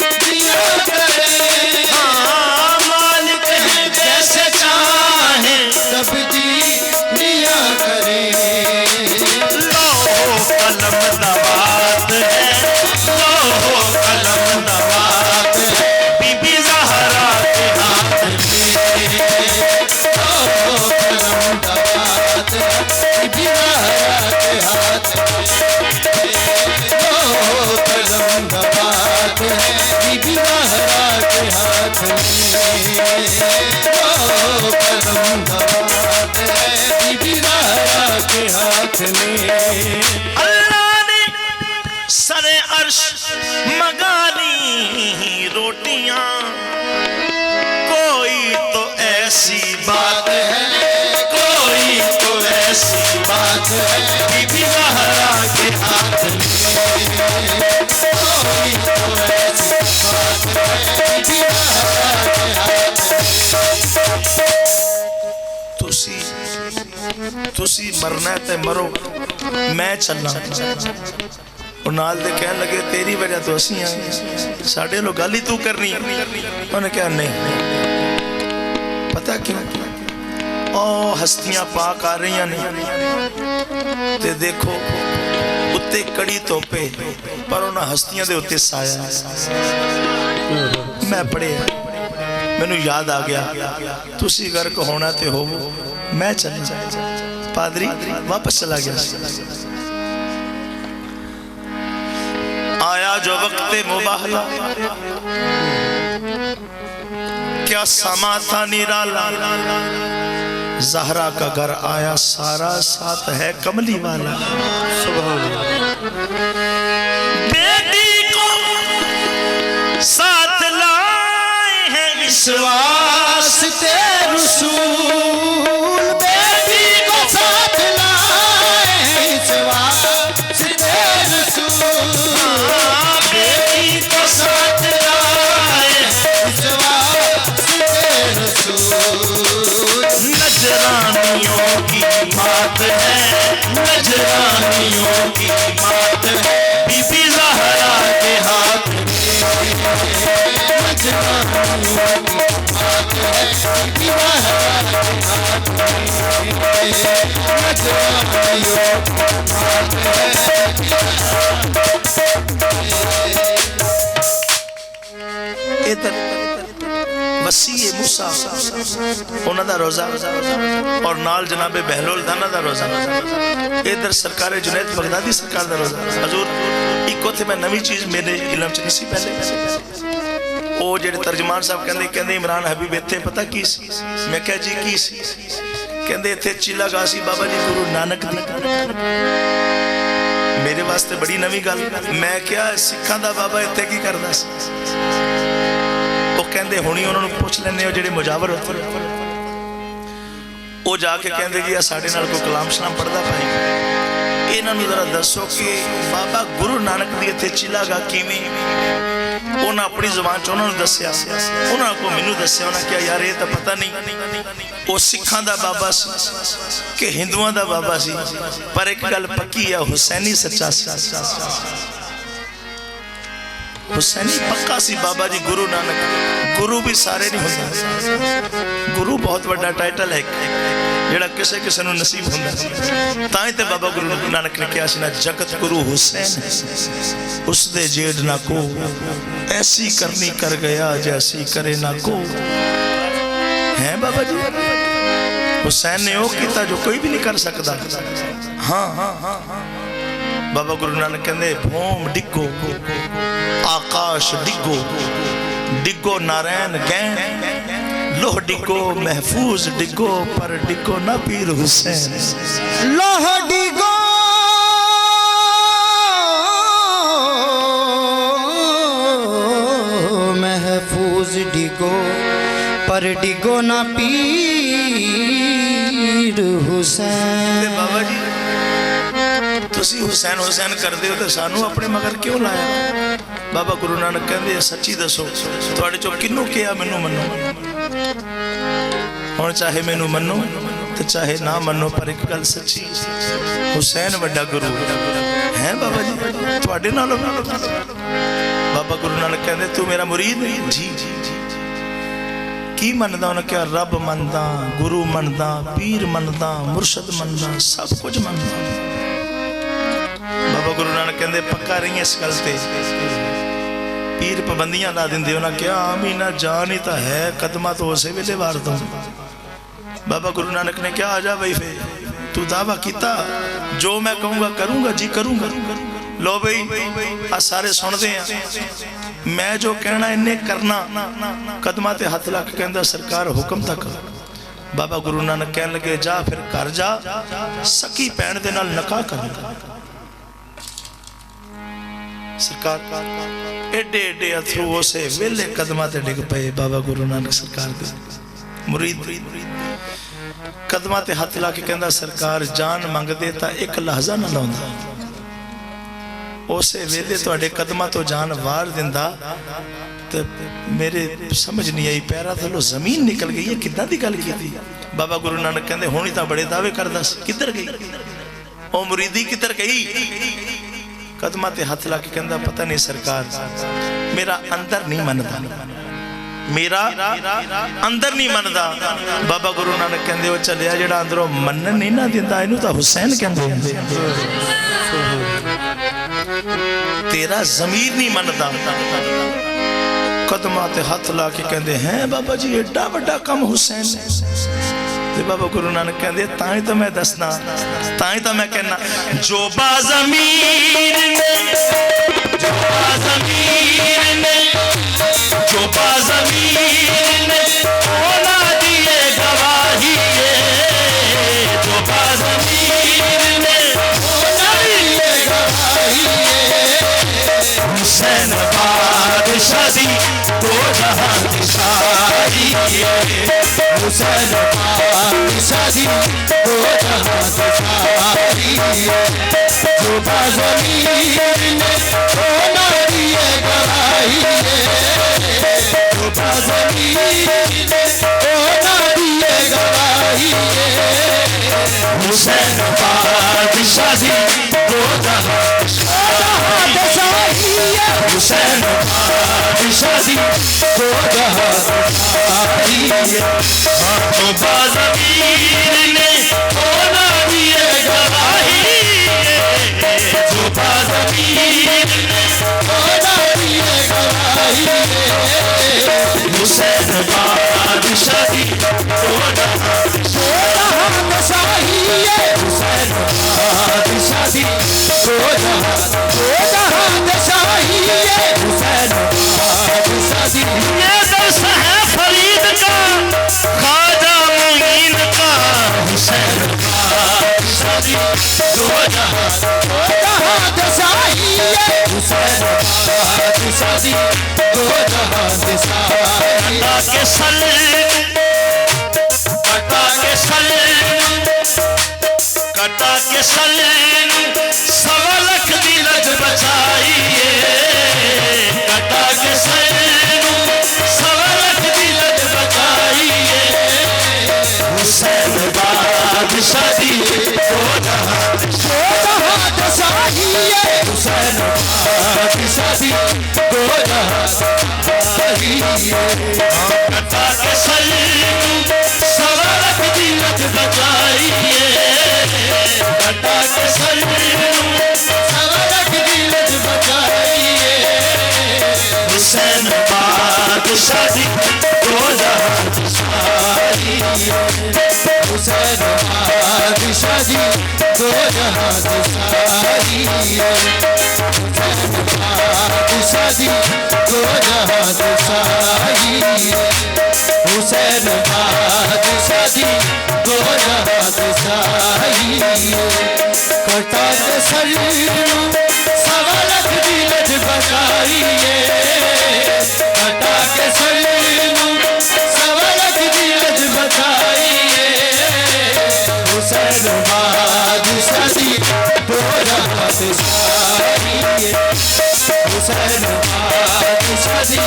तब्दीलियां करे मालिक है जैसे चाहे तब्दीलियां करे लोहो कलम नवात है लोहो कलम नवात है बीबी ज़हरा के हाथ ओ करम दबात बीबी महरा के हाथ में ओ करम दबात बीबी महरा के हाथ में ओ करम दबात बीबी महरा के हाथ में अल्लाह ने सरे अर्श मंगानी रोटियां कोई तो ऐसी बात है कोई तो ऐसी बात है बीबी ज़हरा के हाथ में कोई तो ऐसी बात है बीबी महरा के हाथ तुसी मरना ते मरो मैं चलना और नाल दे कहन लगे तेरी वजह तो असी आए साढ़े लो गल ही तू करनी उन्हें कहा नहीं पता क्यों ओ हस्तियां पाक आ रही ने ते देखो उत्ते कड़ी तोपे पर उन्हां हस्तियां दे उत्ते साया मैं पढ़े मैनू याद आ गया तुसी गर्क होना ते होवो मैं चलना पादरी वापस चला गया आया जो वक्त मुबाहला क्या समा था निराला ज़हरा का घर आया सारा साथ है कमली वाला बेटी को साथ लाए हैं इस वास्ते रसूल नजरानियों की बात है, नजरानियों की बात है, बीबी ज़हरा के हाथ में नजरानियों की बात है, बीबी ज़हरा के हाथ में नजरानियों की बात है। इधर वसीए मूसा उन्हां दा रोज़ा और नाल जनाबे बहलोल दाना दा रोज़ा, इधर सरकार जुनैद बगदादी सरकार दा रोज़ा। हजूर एक उत्थे मैं नवी चीज़ मेरे इलम च नहीं सी पहले, वो जेडे तर्जमान साहब कहंदे इमरान हबीब इत्थे पता की सी? मैं कहा जी की सी? कहंदे इत्थे चीला गा सी बाबा जी गुरु नानक दी। मेरे वास्ते बड़ी नवी गल। मैं क्या सिखां दा बाबा इत्थे की करदा सी? कहते हुणी उन्होंने पूछ लेने जेडे मुजावर होते वो जाके कहते जी साढ़े नाल कोई कलाम शलाम पढ़ता भाई, इन्हों जरा दसो कि बाबा गुरु नानक दी इत्थे चिला गा किवें? उन्हें अपनी जुबान च उन्होंने दस्या, उन्होंने को मैनू दस्या। उन्हें क्या यार ये तो पता नहीं वो सिखां दा बाबा सी कि हिंदुआं दा बाबा सी, पर एक गल पक्की है हुसैनी सच्चा सी, हुसैनी पक्का सी बाबा जी गुरु नानक। गुरु भी सारे नहीं होंगे, गुरु बहुत बड़ा टाइटल है जेड़ा किसे किसे नूं नसीब होंदा। तां ही ते बाबा गुरु नानक ने कहा सी ना जगत गुरु हुसैन उस दे जेड़ ना को, ऐसी करनी कर गया जैसी करे ना को। है बाबा जी हुसैन ने वो किया जो कोई भी नहीं कर सकता। हाँ हाँ हाँ बाबा गुरु नानक कहते भूम डिगो आकाश डिगो, डिगो नारायण गैन, लोह डिगो महफूज डिगो, पर डिगो ना पीर हुसैन। लोह डिगो महफूज डिगो, पर डिगो ना पीर हुसैन। बाबा जी तुसी हुसैन हुसैन करते हो तो सानू अपने मगर क्यों लाया? बाबा गुरु नानक कहते सच्ची दसो तुहाडे चों किन्नू कहा मैनू मनो? हुण चाहे मैनू मनो तो चाहे ना मनो, पर एक गल सच्ची हुसैन वड्डा गुरु है बाबा जी तुहाडे नालों। बाबा गुरु नानक कहते तू मेरा मुरीद है जी की मनदा? उन्हें क्या रब मनदा, गुरु मनदा, पीर मनदा, मुर्शद मनदा, सब कुछ मनदा। बाबा गुरु नानक कहते पक्का रही इस गल ते, पीर पाबंदियां ला देंदे। उन्हें क्या आमीना जान ही तो है कदमा तो उसे वेले वार दो। बाबा गुरु नानक ने क्या आ जा भाई फे तू दावा किया जो मैं कहूँगा करूँगा जी करूँगा। लो भाई आ सारे सुनते हैं, मैं जो कहना इन्हें करना। कदमा ते हथ लग कहता सरकार हुक्म तक। बाबा गुरु नानक कह लगे जा फिर घर जा सकी भैन दे नाल निकाह कर। सरकार एडे एडे अथरू उसे वेले कदमां ते डिग पे। बाबा गुरु नानक सरकार दे मुरीद कदमां ते हथ ला के कहंदा सरकार जान मंगदे तां एक लहजा ना लाउंदा, उसे वेले तुहाडे कदमां तो जान वार दिंदा। ते मेरे समझ नहीं आई, पैरा थल्लों जमीन निकल गई। ये किदां दी गल कीती? बाबा गुरु नानक कहंदे हुण ही तां बड़े दावे करदा सी, किधर गई ओ मुरीदी, किधर गई? कदमां ते हथ ला के कहंदा पता नहीं सरकार मेरा अंदर नहीं मनदा, मेरा अंदर नहीं मनदा। बाबा गुरु नानक कहंदे ओ चलिया जेड़ा अंदरों मनन नहीं ना दिंदा इनू तां हुसैन कहंदे। तेरा जमीर नहीं मनदा। कदमां ते हथ ला के कहंदे हैं बाबा जी एडा बड़ा कम हुसैन ने। ते बाबा गुरु नानक कहंदे तां ही तो मैं दसना, तां ही तो मैं कहना जो बाज़मीर ने, जो बाज़मीर ने, जो बाज़मीर ने ओला दिए गवाही है, जो बाज़मीर ने ओला दिए गवाही है। हुसैन बादशाह दी दो जहां की शाही है, हुसैन बादशाह दी दो जहां की शाही है। जो बाज़मीर ने ओला दिए गवाही है, जो बाज़मीर ने ओला दिए गवाही है। हुसैन बादशाह दी दो जहां शाही है हुसैन बादशाह दी दो जहां शाही है हाथों बाज़मीर ने होना दिए गवाही जो बाज़मीर ने होना दिए गवाही हुसैन बादशाह दी दो जहां शाही है हुसैन बादशाह दी दो जहां शाही है हुसैन बादशाह दी ये दर्स है फरीद का ख्वाजा मुईन का हुसैन बादशाह दी दो जहां शाही है हुसैन बादशाह दी दो जहां शाही के कटा के सलेन सवा लख दी लज बचाइए कटा के सलेन सवा लख दी लज बचाइए हुसैन बादशाह दी दो जहां शाही है हुसैन बादशाह दी दो जहां शाही है कटा के सलेन सवा लख दी लज बचाइए कटा के सलेन सवा लख दी लज बचाइए हुसैन बादशाह दी दो जहां शाही हुसैन बादशाह दी दो जहां शाही हुसैन बादशाह दी दो जहां शाही हुसैन बादशाह दी दो जहां शाही कटा के सलीम सवा लख दी लज बचाइए कटा के सलीम सवा लख दी लज बचाइए हुसैन बादशाह दी दो जहां शाही हुसैन बादशाह दी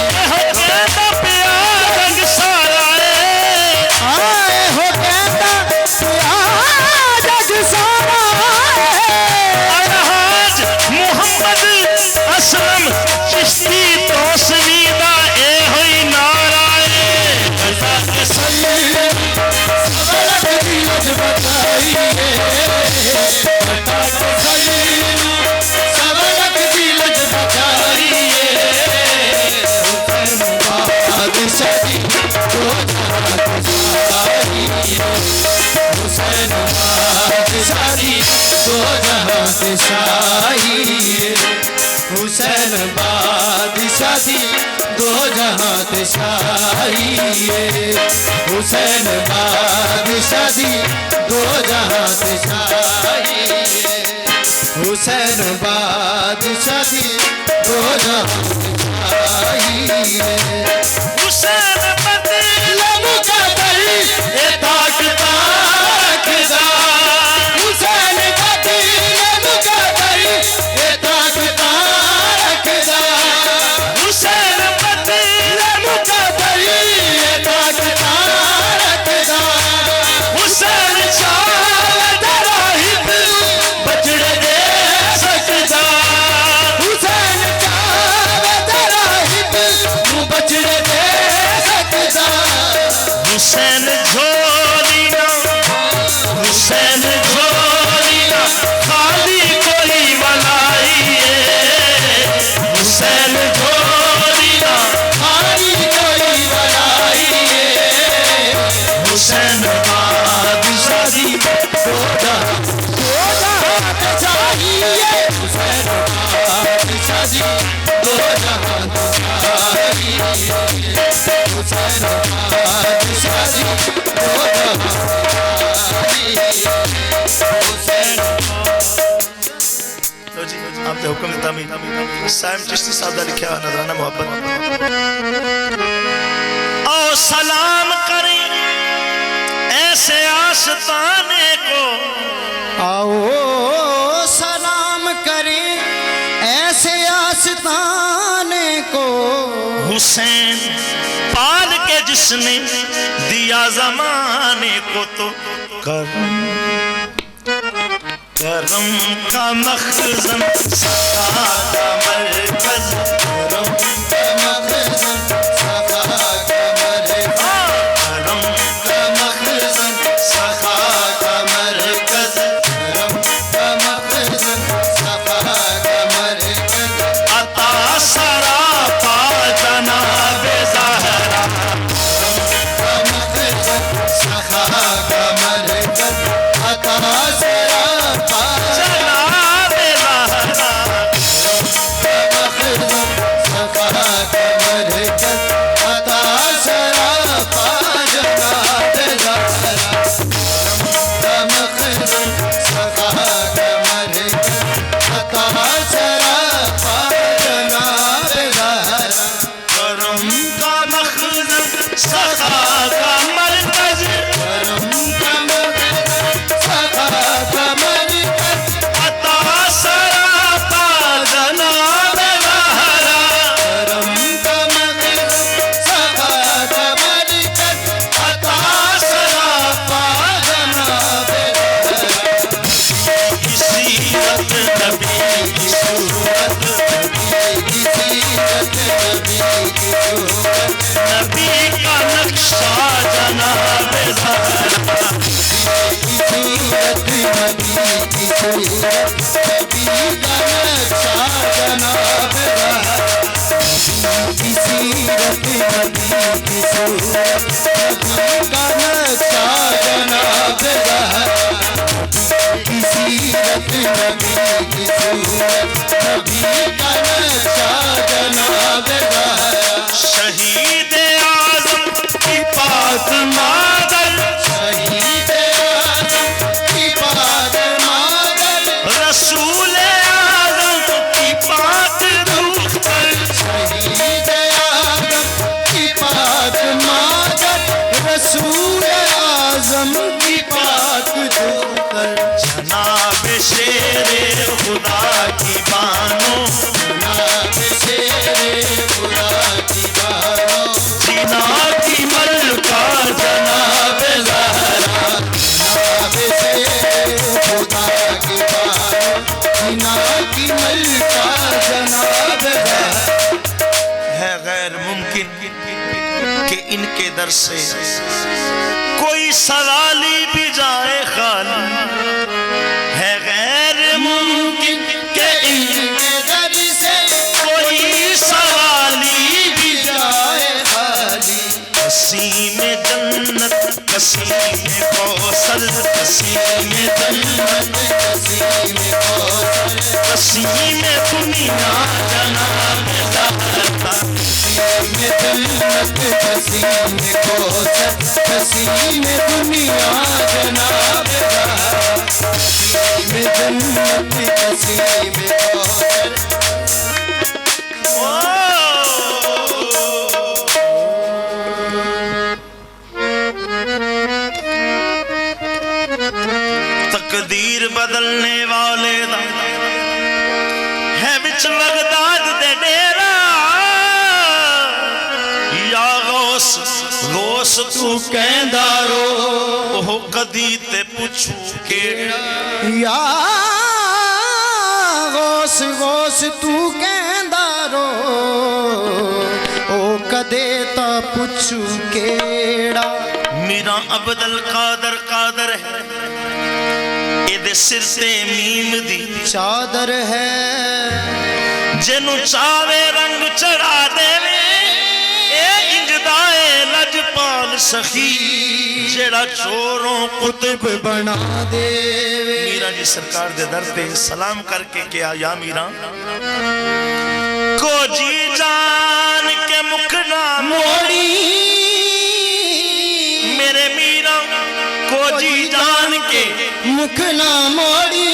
चिश्ती तो सवीदा ए हुई नाराए कटा के सलीम सवा लख दी लज बचाइए कटा के सलीम सवा लख दी लज बचाइए हुसैन बादशाह दी दो जहां शाही हुसैन बादशाह दी दो जहां शाही हुसैन बादशाह दी दो जहां शाही हुसैन बादशाह दी दो जहां शाही हुसैन बादशाह दी दो जहां शाही हुसैन मतलब का दरी ए ताकता रखदा हुसैन मतलब का दरी ए ताकता हुसैन मतलब का दरी ए ताकता रखदा हुसैन चाल दराहिब बचड़े दे सकदा हुसैन चाल दराहिब बचड़े दे सकदा हुसैन झोलिया हुसैन झोलिया खाली कोई बनाइए हुसैन झोलिया खाली कोई बनाइए हुसैन बादशाह दी दो जहां चाहिए हुसैन बादशाह दी दो जहां चाहिए हुसैन बादशाह दी दो जहां हुसैन जी आपने हुक्म दिता मी साइम चिश्ती साहब दा लिखा नजराना मोहब्बत आओ सलाम करें ऐसे आस्ताने को आओ सलाम करें ऐसे आस्ताने को हुसैन पाल के जिसने दिया जमाने को तो कर करम का मखजन सखा का मरकज, करम का मखजन सखा का मरकज, करम का मखजन सखा का मरकज, करम का मखजन सखा का मरकज, अता सरापा जनाबे ज़हरा, का मखजन सखा का मरकज, अता सरापा जनाबे ज़हरा, का मखजन सखा का मरकज, अता सरापा जनाब ज़हरा, का मखजन सखा का मरकज, अता सरापा जनाब ज़हरा, करम का मखजन सखा का मरकज, करम का मखजन सखा का मरकज, अता सरापा जनाबे ज़हरा, करम का मखजन सखा का मरकज, अता सरापा जनाब ज़हरा, की सीरत नबी की सूरत, की सीरत नबी की सूरत, नबी का नक्शा जनाबे ज़हरा, की सूरत नबी की सूरत, नबी का नक्शा जनाब ज़हरा, की सीरत नबी की सूरत, नबी का नक्शा जनाब ज़हरा, की सीरत नबी की सूरत, नबी का नक्शा जनाब ज़हरा, शहीद आज़म की पाक मादर, शहीद आज़म की पाक मादर, रसूल आज़म की पाक दूतर, शहीद आज़म की पाक मादर, रसूल आज़म की पाक दूतर, जनाब शेरे खुदा की बानो, जनाब शेरे खुदा की बानो, जीना की मलका जनाब ज़हरा, जनाब शेरे खुदा की बानो, जीना की मलका जनाब ज़हरा, है गैर मुमकिन कि इनके दर से कोई सवाली भी जाए खाली, है गैर मुमकिन कि इनके दर से कोई सवाली भी जाए खाली, कसीम जन्नत कसीम कौसर, कसीम जन्नत कसीम कौसर, कसीम दुनिया जनाब ज़हरा, कसीम जन्नत कसीम कौसर, कसीम दुनिया जनाब ज़हरा, कसीम जन्नत कसीम कौसर, ओ तकदीर बदलने वाले दा है विच बगदाद दे डेरा, या गौस गौस तू कहंदा रो, ओह कदी ते पुछू केड़ा, या गौस गौस तू कहंदा रो, ओ कदे ता पुछू केड़ा, मेरा अब्दुल कादर कादर है, एदे सिर ते मीम दी चादर है, जिनु चावे रंग चढ़ा देवे, ए इंजदाए लजपाल सखी, जेड़ा चोरों कुतुब बना देवे, मीरा जी सरकार दे दर पे सलाम करके क्या या मीरा को जी जान के मुखना मोड़ी, मेरे मीरा को जी जान के मुख ना मोड़ी,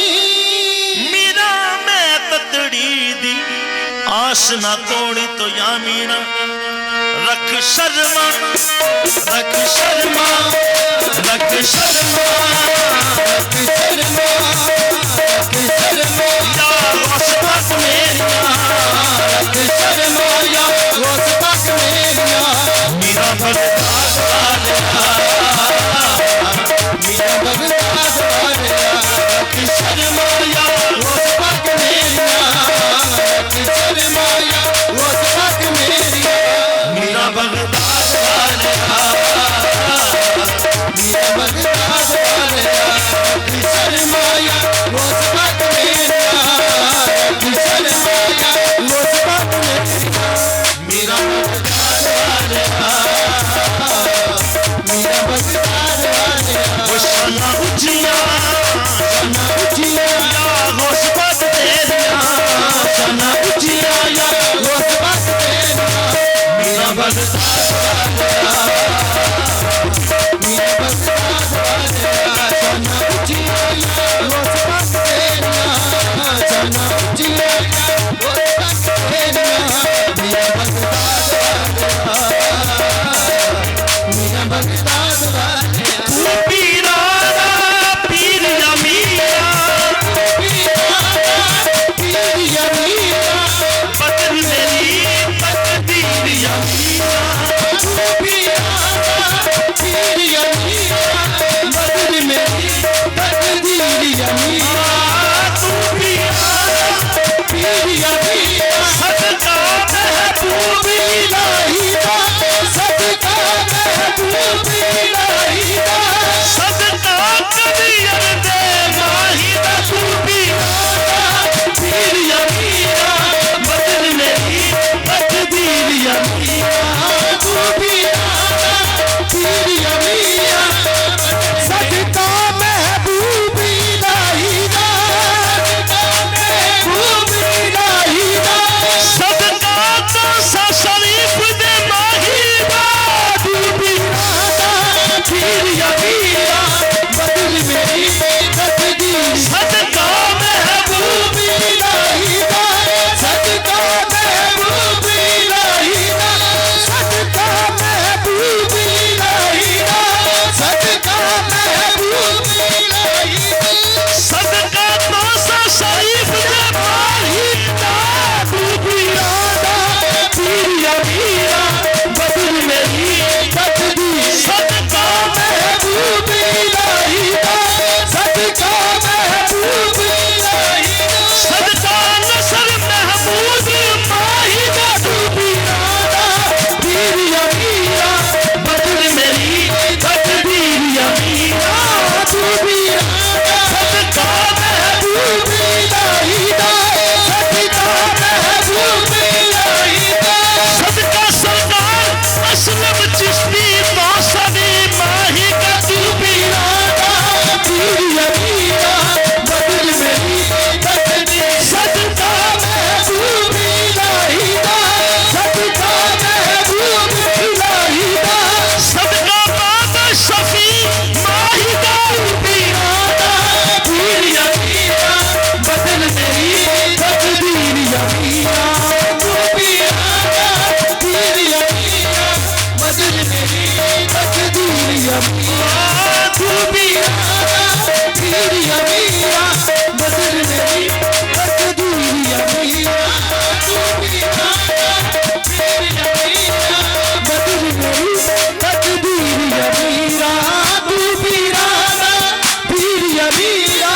मीरा मैं ततड़ी दी आस ना तोड़ी, तो या मीरा रख शर्मा, रख शर्मा, रख शर्मा, रख शर्मा, रख शर्मा, या वसपत मेरिया, रख शर्मा, या वसपत मेरिया, मीरा बगदाद वाले, मीरा बगदाद वाले, रख शर्मा, बगदाद वाले रब शर्माया उस वक्त मेरा रब शर्माया उस वक्त मेरा बगदाद वाले मेरा बगदाद वाले वो शाना उजिया उस वक्त तेरा शाना उजिया उस वक्त तेरा मेरा बगदाद वाले मेरा बगदाद वाले शाना उजिया उस वक्त तेरा शाना उजिया उस वक्त तेरा मेरा बगदाद वाले मेरा बगदाद वाले तू पीराना पीर जमीरा बदल मेरी तकदीर यमीना तू पीराना सदका महबूब इलाही दा सदका कदियर दे माही दा तू पीराना पीर यमीना बदल मेरी तकदीर यमीना सदका महबूब इलाही दा सदका तो सा शरीफ दे माही दा तू पीराना पीर यमीना बदल मेरी तकदीर सदका महबूब इलाही दा सदका महबूब इलाही दा सदका महबूब इलाही दा सदका महबूब इलाही दा सदका तो सा शरीफ दे माही दा तू पीराना पीर यमीना बदल मेरी तकदीर सदका महबूब इलाही दा सदका महबूब इलाही दा सदका नसर महमूद माही दा तू पीराना पीर यमीना बदल मेरी तकदीर यमीना तू पीराना सदका महबूब इलाही दा सदका महबूब इलाही दा सदका सरकार असलम चिश्ती मौसमी माही का तू पीराना पीर यमीना बदल मेरी तकदीर सदका महबूब इलाही दा सदका महबूब इलाही दा सदका बाबा शफी माही का तू पीराना पीर यमीना बदल मेरी तकदीर यमीना तू पीराना पीर यमीना बदल मेरी तकदीर यमीना तू पीराना पीर यमीना बदल मेरी तकदीर यमीना तू पीराना पीर यमीना बदल मेरी तकदीर यमीना तू पीराना पीर यमीना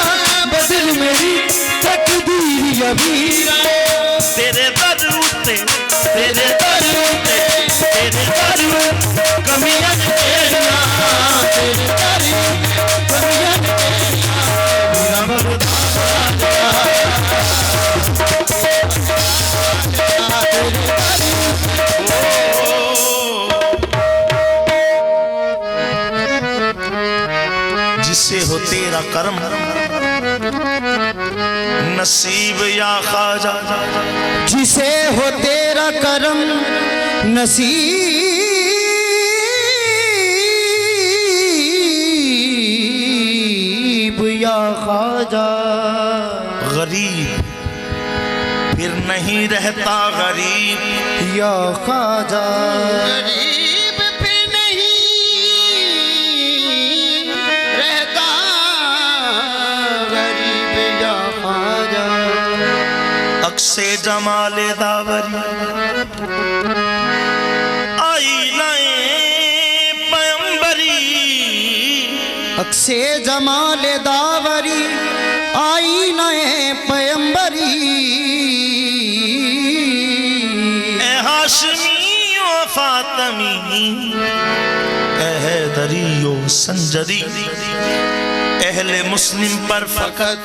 बदल मेरी तकदीर यमीना तेरे दर उते तेरे दर उते तेरे दर कमियां तेरियां तेरे दर कमियां तेरियां मेरा बगदाद जिससे हो तेरा कर्म नसीब या ख्वाजा जिसे हो तेरा करम नसीब या ख्वाजा गरीब फिर नहीं रहता गरीब या ख्वाजा गरीब पे नहीं रहता गरीब या ख्वाजा अक्से जमाले दावरी आई नए पयंबरी अक्से जमाल दावरी आई नए पयंबरी ए हाशमी ओ फातमी हैदरियो संजरी अहले मुस्लिम पर फकत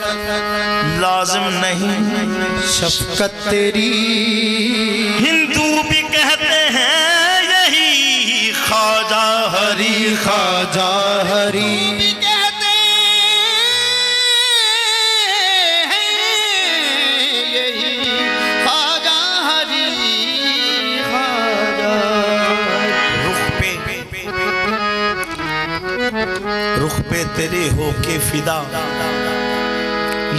लाजिम नहीं शफकत तेरी। हिंदू भी कहते हैं यही ख्वाजा हरी ख्वाजा हरी भी कहते हैं यही ख्वाजा हरी ख्वाजा। रुख पे तेरे हो के फिदा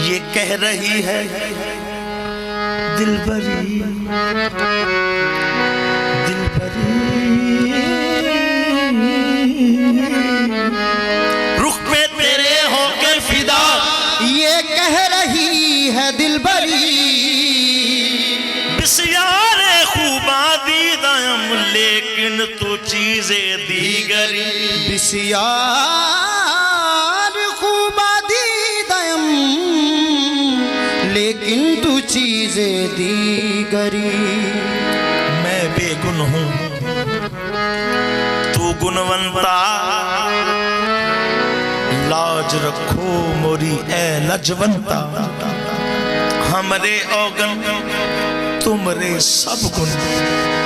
ये कह रही है दिलबरी दिलबरी। रुख पे तेरे हो के फिदा ये कह रही है दिलबरी। बिस्यारे खूबा दीदाम लेकिन तो चीजें दीगरी। बिस्यार खूबा दीदम लेकिन तू चीजें दीगरी। मैं बेगुन हूँ तू गुणवंता लाज रखो मोरी ए लजवंता। हमरे औगन तुमरे सब गुण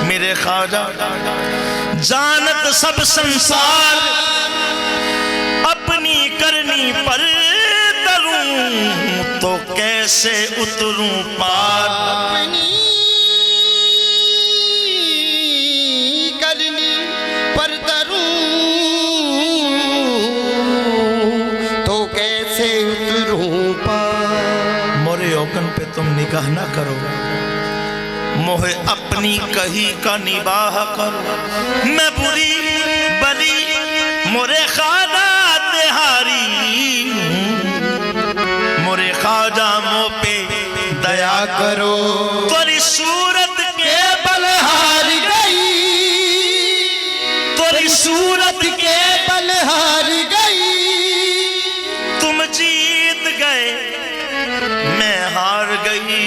मेरे ख्वाजा जानत सब संसार। अपनी करनी पर तरूं तो कैसे उतरूं पार। अपनी करनी पर तरूं तो कैसे उतरूं पार। मोरे औगन पे तुम निगाह ना करो मोहे अपनी कही का निबाह करो। मैं बुरी बली मोरे ख्वाजा तिहारी मोरे ख्वाजा मो पे दया करो। तोरी सूरत के बल हार गई तोरी सूरत के बल हार गई। तुम जीत गए मैं हार गई।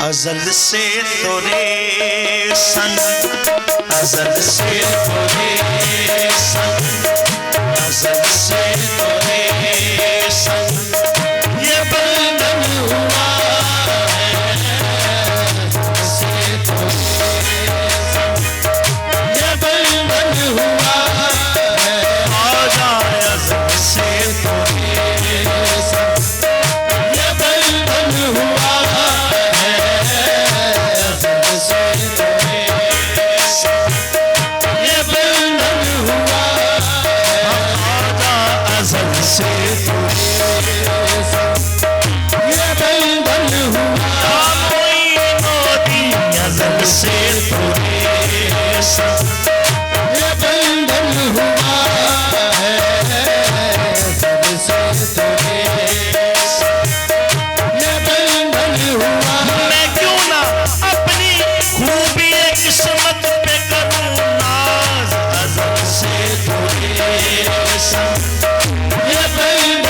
अज़ल से तोरे संग अज़ल से तोरे संग अज़ल से तोरे संग ये बंधन हुआ है। से तोरे संग ये बंधन हुआ है। ख्वाजा अज़ल से तोरे संग ये बंधन हुआ से ये बंधन हुआ। कोई मोदी अज़ल से तोरे संग ये बंधन हुआ है। अज़ल से तोरे संग ये बंधन हुआ। मैं क्यों ना अपनी खूबी किस्मत पे करूं नाज। अज़ल से तोरे संग ये बंधन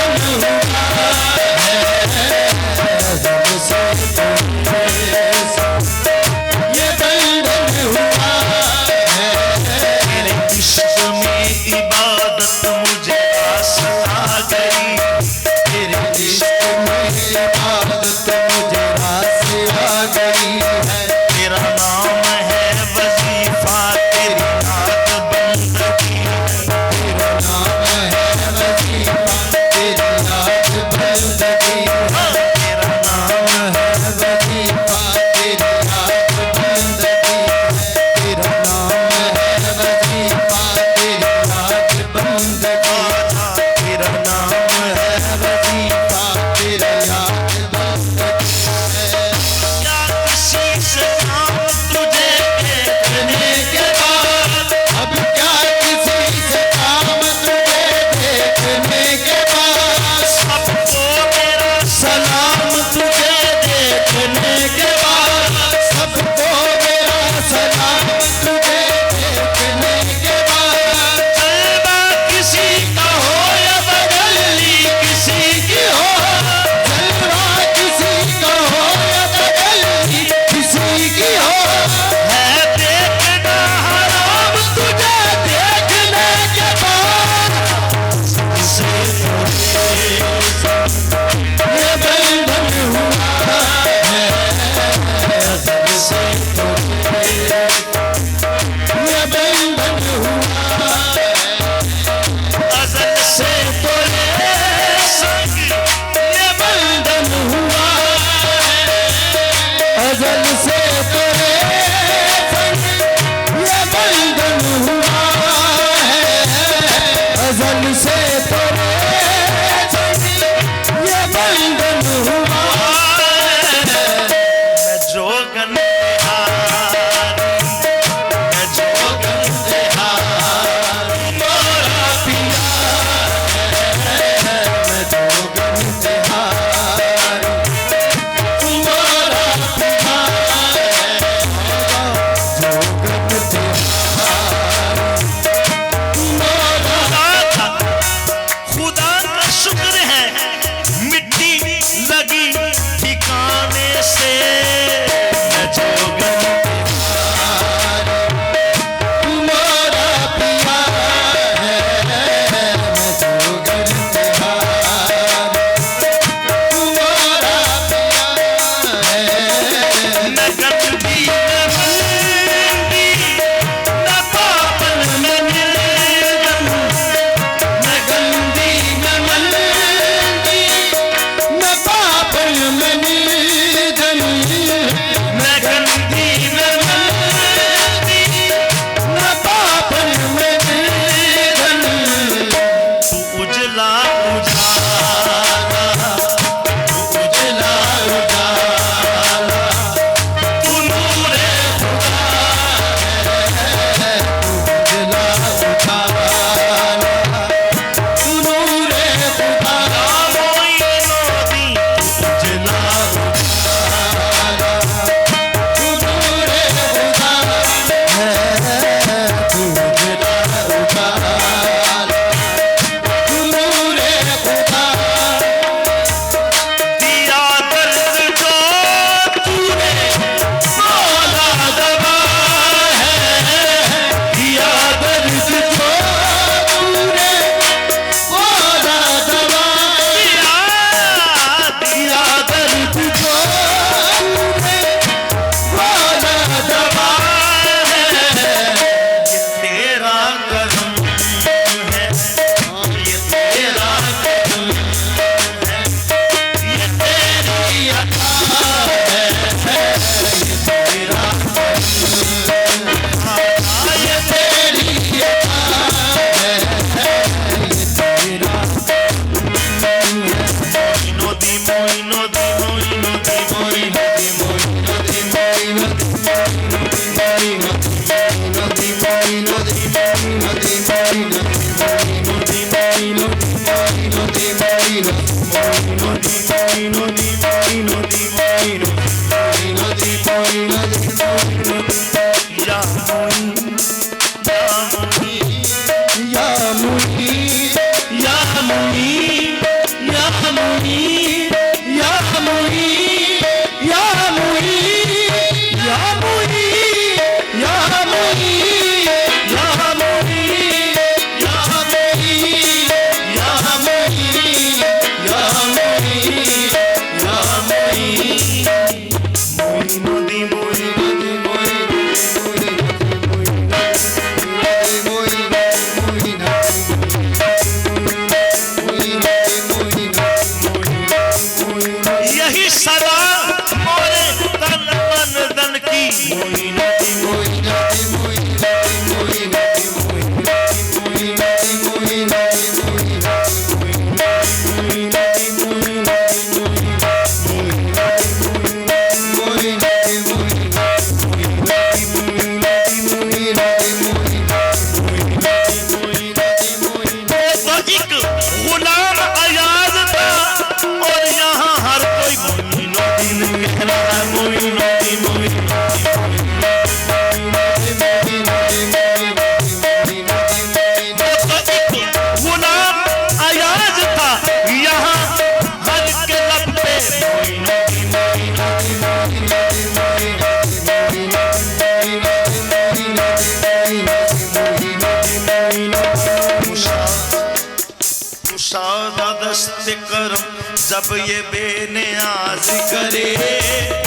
जब ये बेनियाज करे,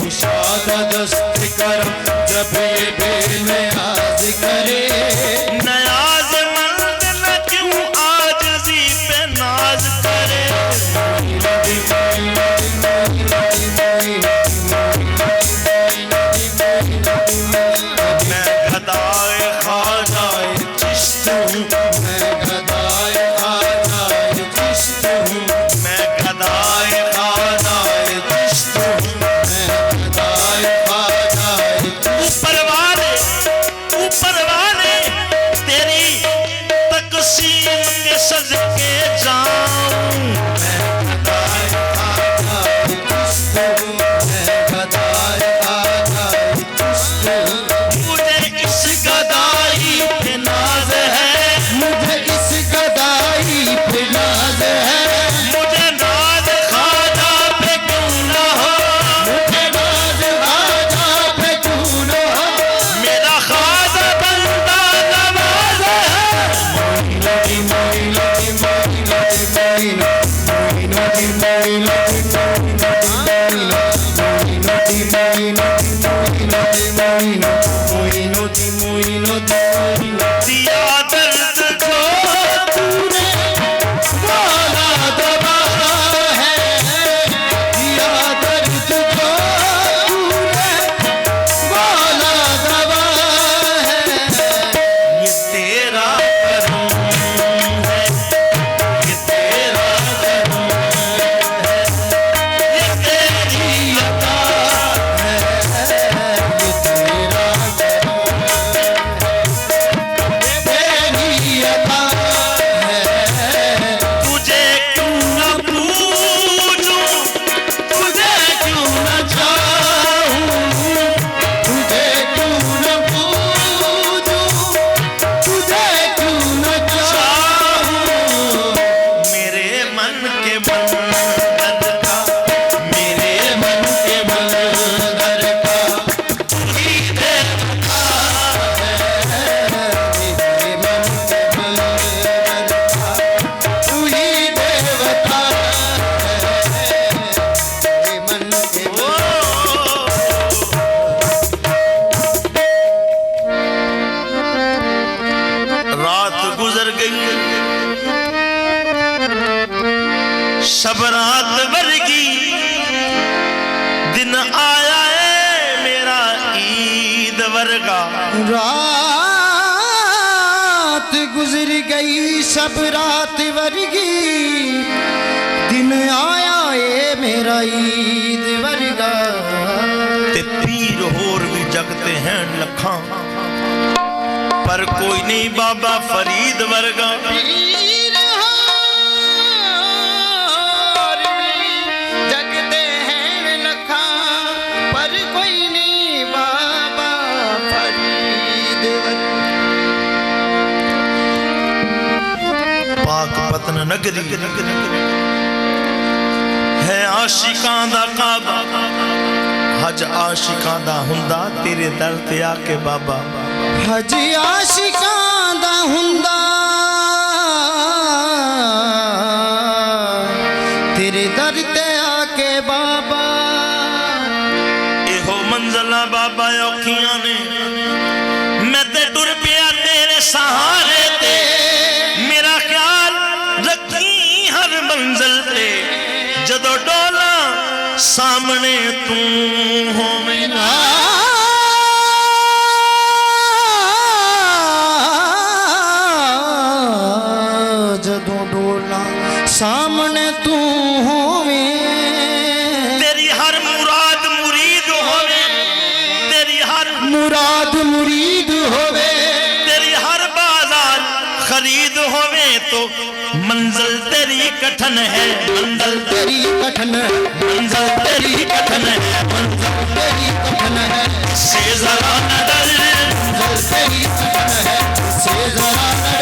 कुशादा दस्त करम जब ये बेनियाज करे, नयाज मंद न क्यों आजिज़ी पे नाज करे। मैं गदाए ख्वाजाए चिश्त हूँ, मैं गदाए ख्वाजाए चिश्त हूँ, मैं गदाए ख्वाजाए चिश्त हूँ। मैं गदाए ख्वाजाए ऊपर वाले तेरी तकसीम के सदके जाऊं। मैं गदाए ख्वाजाए चिश्त हूँ, मैं गदाए ख्वाजाए चिश्त हूँ। मुझे इस गदाई पे नाज है, मुझे इस गदाई पे नाज है, मुझे नाज ख्वाजा पे क्यों न हो। मुझे नाज ख्वाजा पे क्यों न हो। मेरा ख्वाजा बंदा नवाज है। दिया दर्द जो तूने वाला दबा है, दिया दर्द जो तूने वाला दबा है। ये तेरा करम है, ये तेरा करम है, ये तेरी अता ये तेरा तेरी अता है। तुझे क्यों न पूजूं, तुझे क्यों न चाहूं। तुझे क्यों न पूजूं, तुझे क्यों न चाहूं। मेरे मन के बंदर का, मेरे मन के मंदर का ही देवता है। मेरे मन के मंदर का तू ही देवता है। मेरे मन के ओ, रात गुजर गई, शब रात वर्गी, दिन आया है मेरा ईद वर्गा। रात गुजर गई सब रात वर्गी, दिन आया ये मेरा ईद वर्गा। ते पीर होर भी जगते हैं लखां, पर कोई नहीं बाबा फरीद वर्गा। पीर हाँ नगरी है आशिकां दा काबा हज आशिकां दा हुंदा तेरे दर ते आके बाबा हज आशिकां दा हुंदा तेरे दर ते आके बाबा एहो मंज़िला बाबा औखियां ने मैं ते टुर पिया तेरे सहारे ते मेरा ख्याल रखी हर मंजिल ते जदों डोला सामने तू हो मेरा जदों डोला सामने तू होवे तेरी हर मुराद मुरीद होवे तेरी हर मुराद मुरीद होवे तेरी हर बाजार खरीद होवे तो मंजिल तेरी कठन है मंजिल तेरी कठन मंजिल तेरी कठन है मंजिल तेरी कठन है से जरा न डर तेरी कठन है से जरा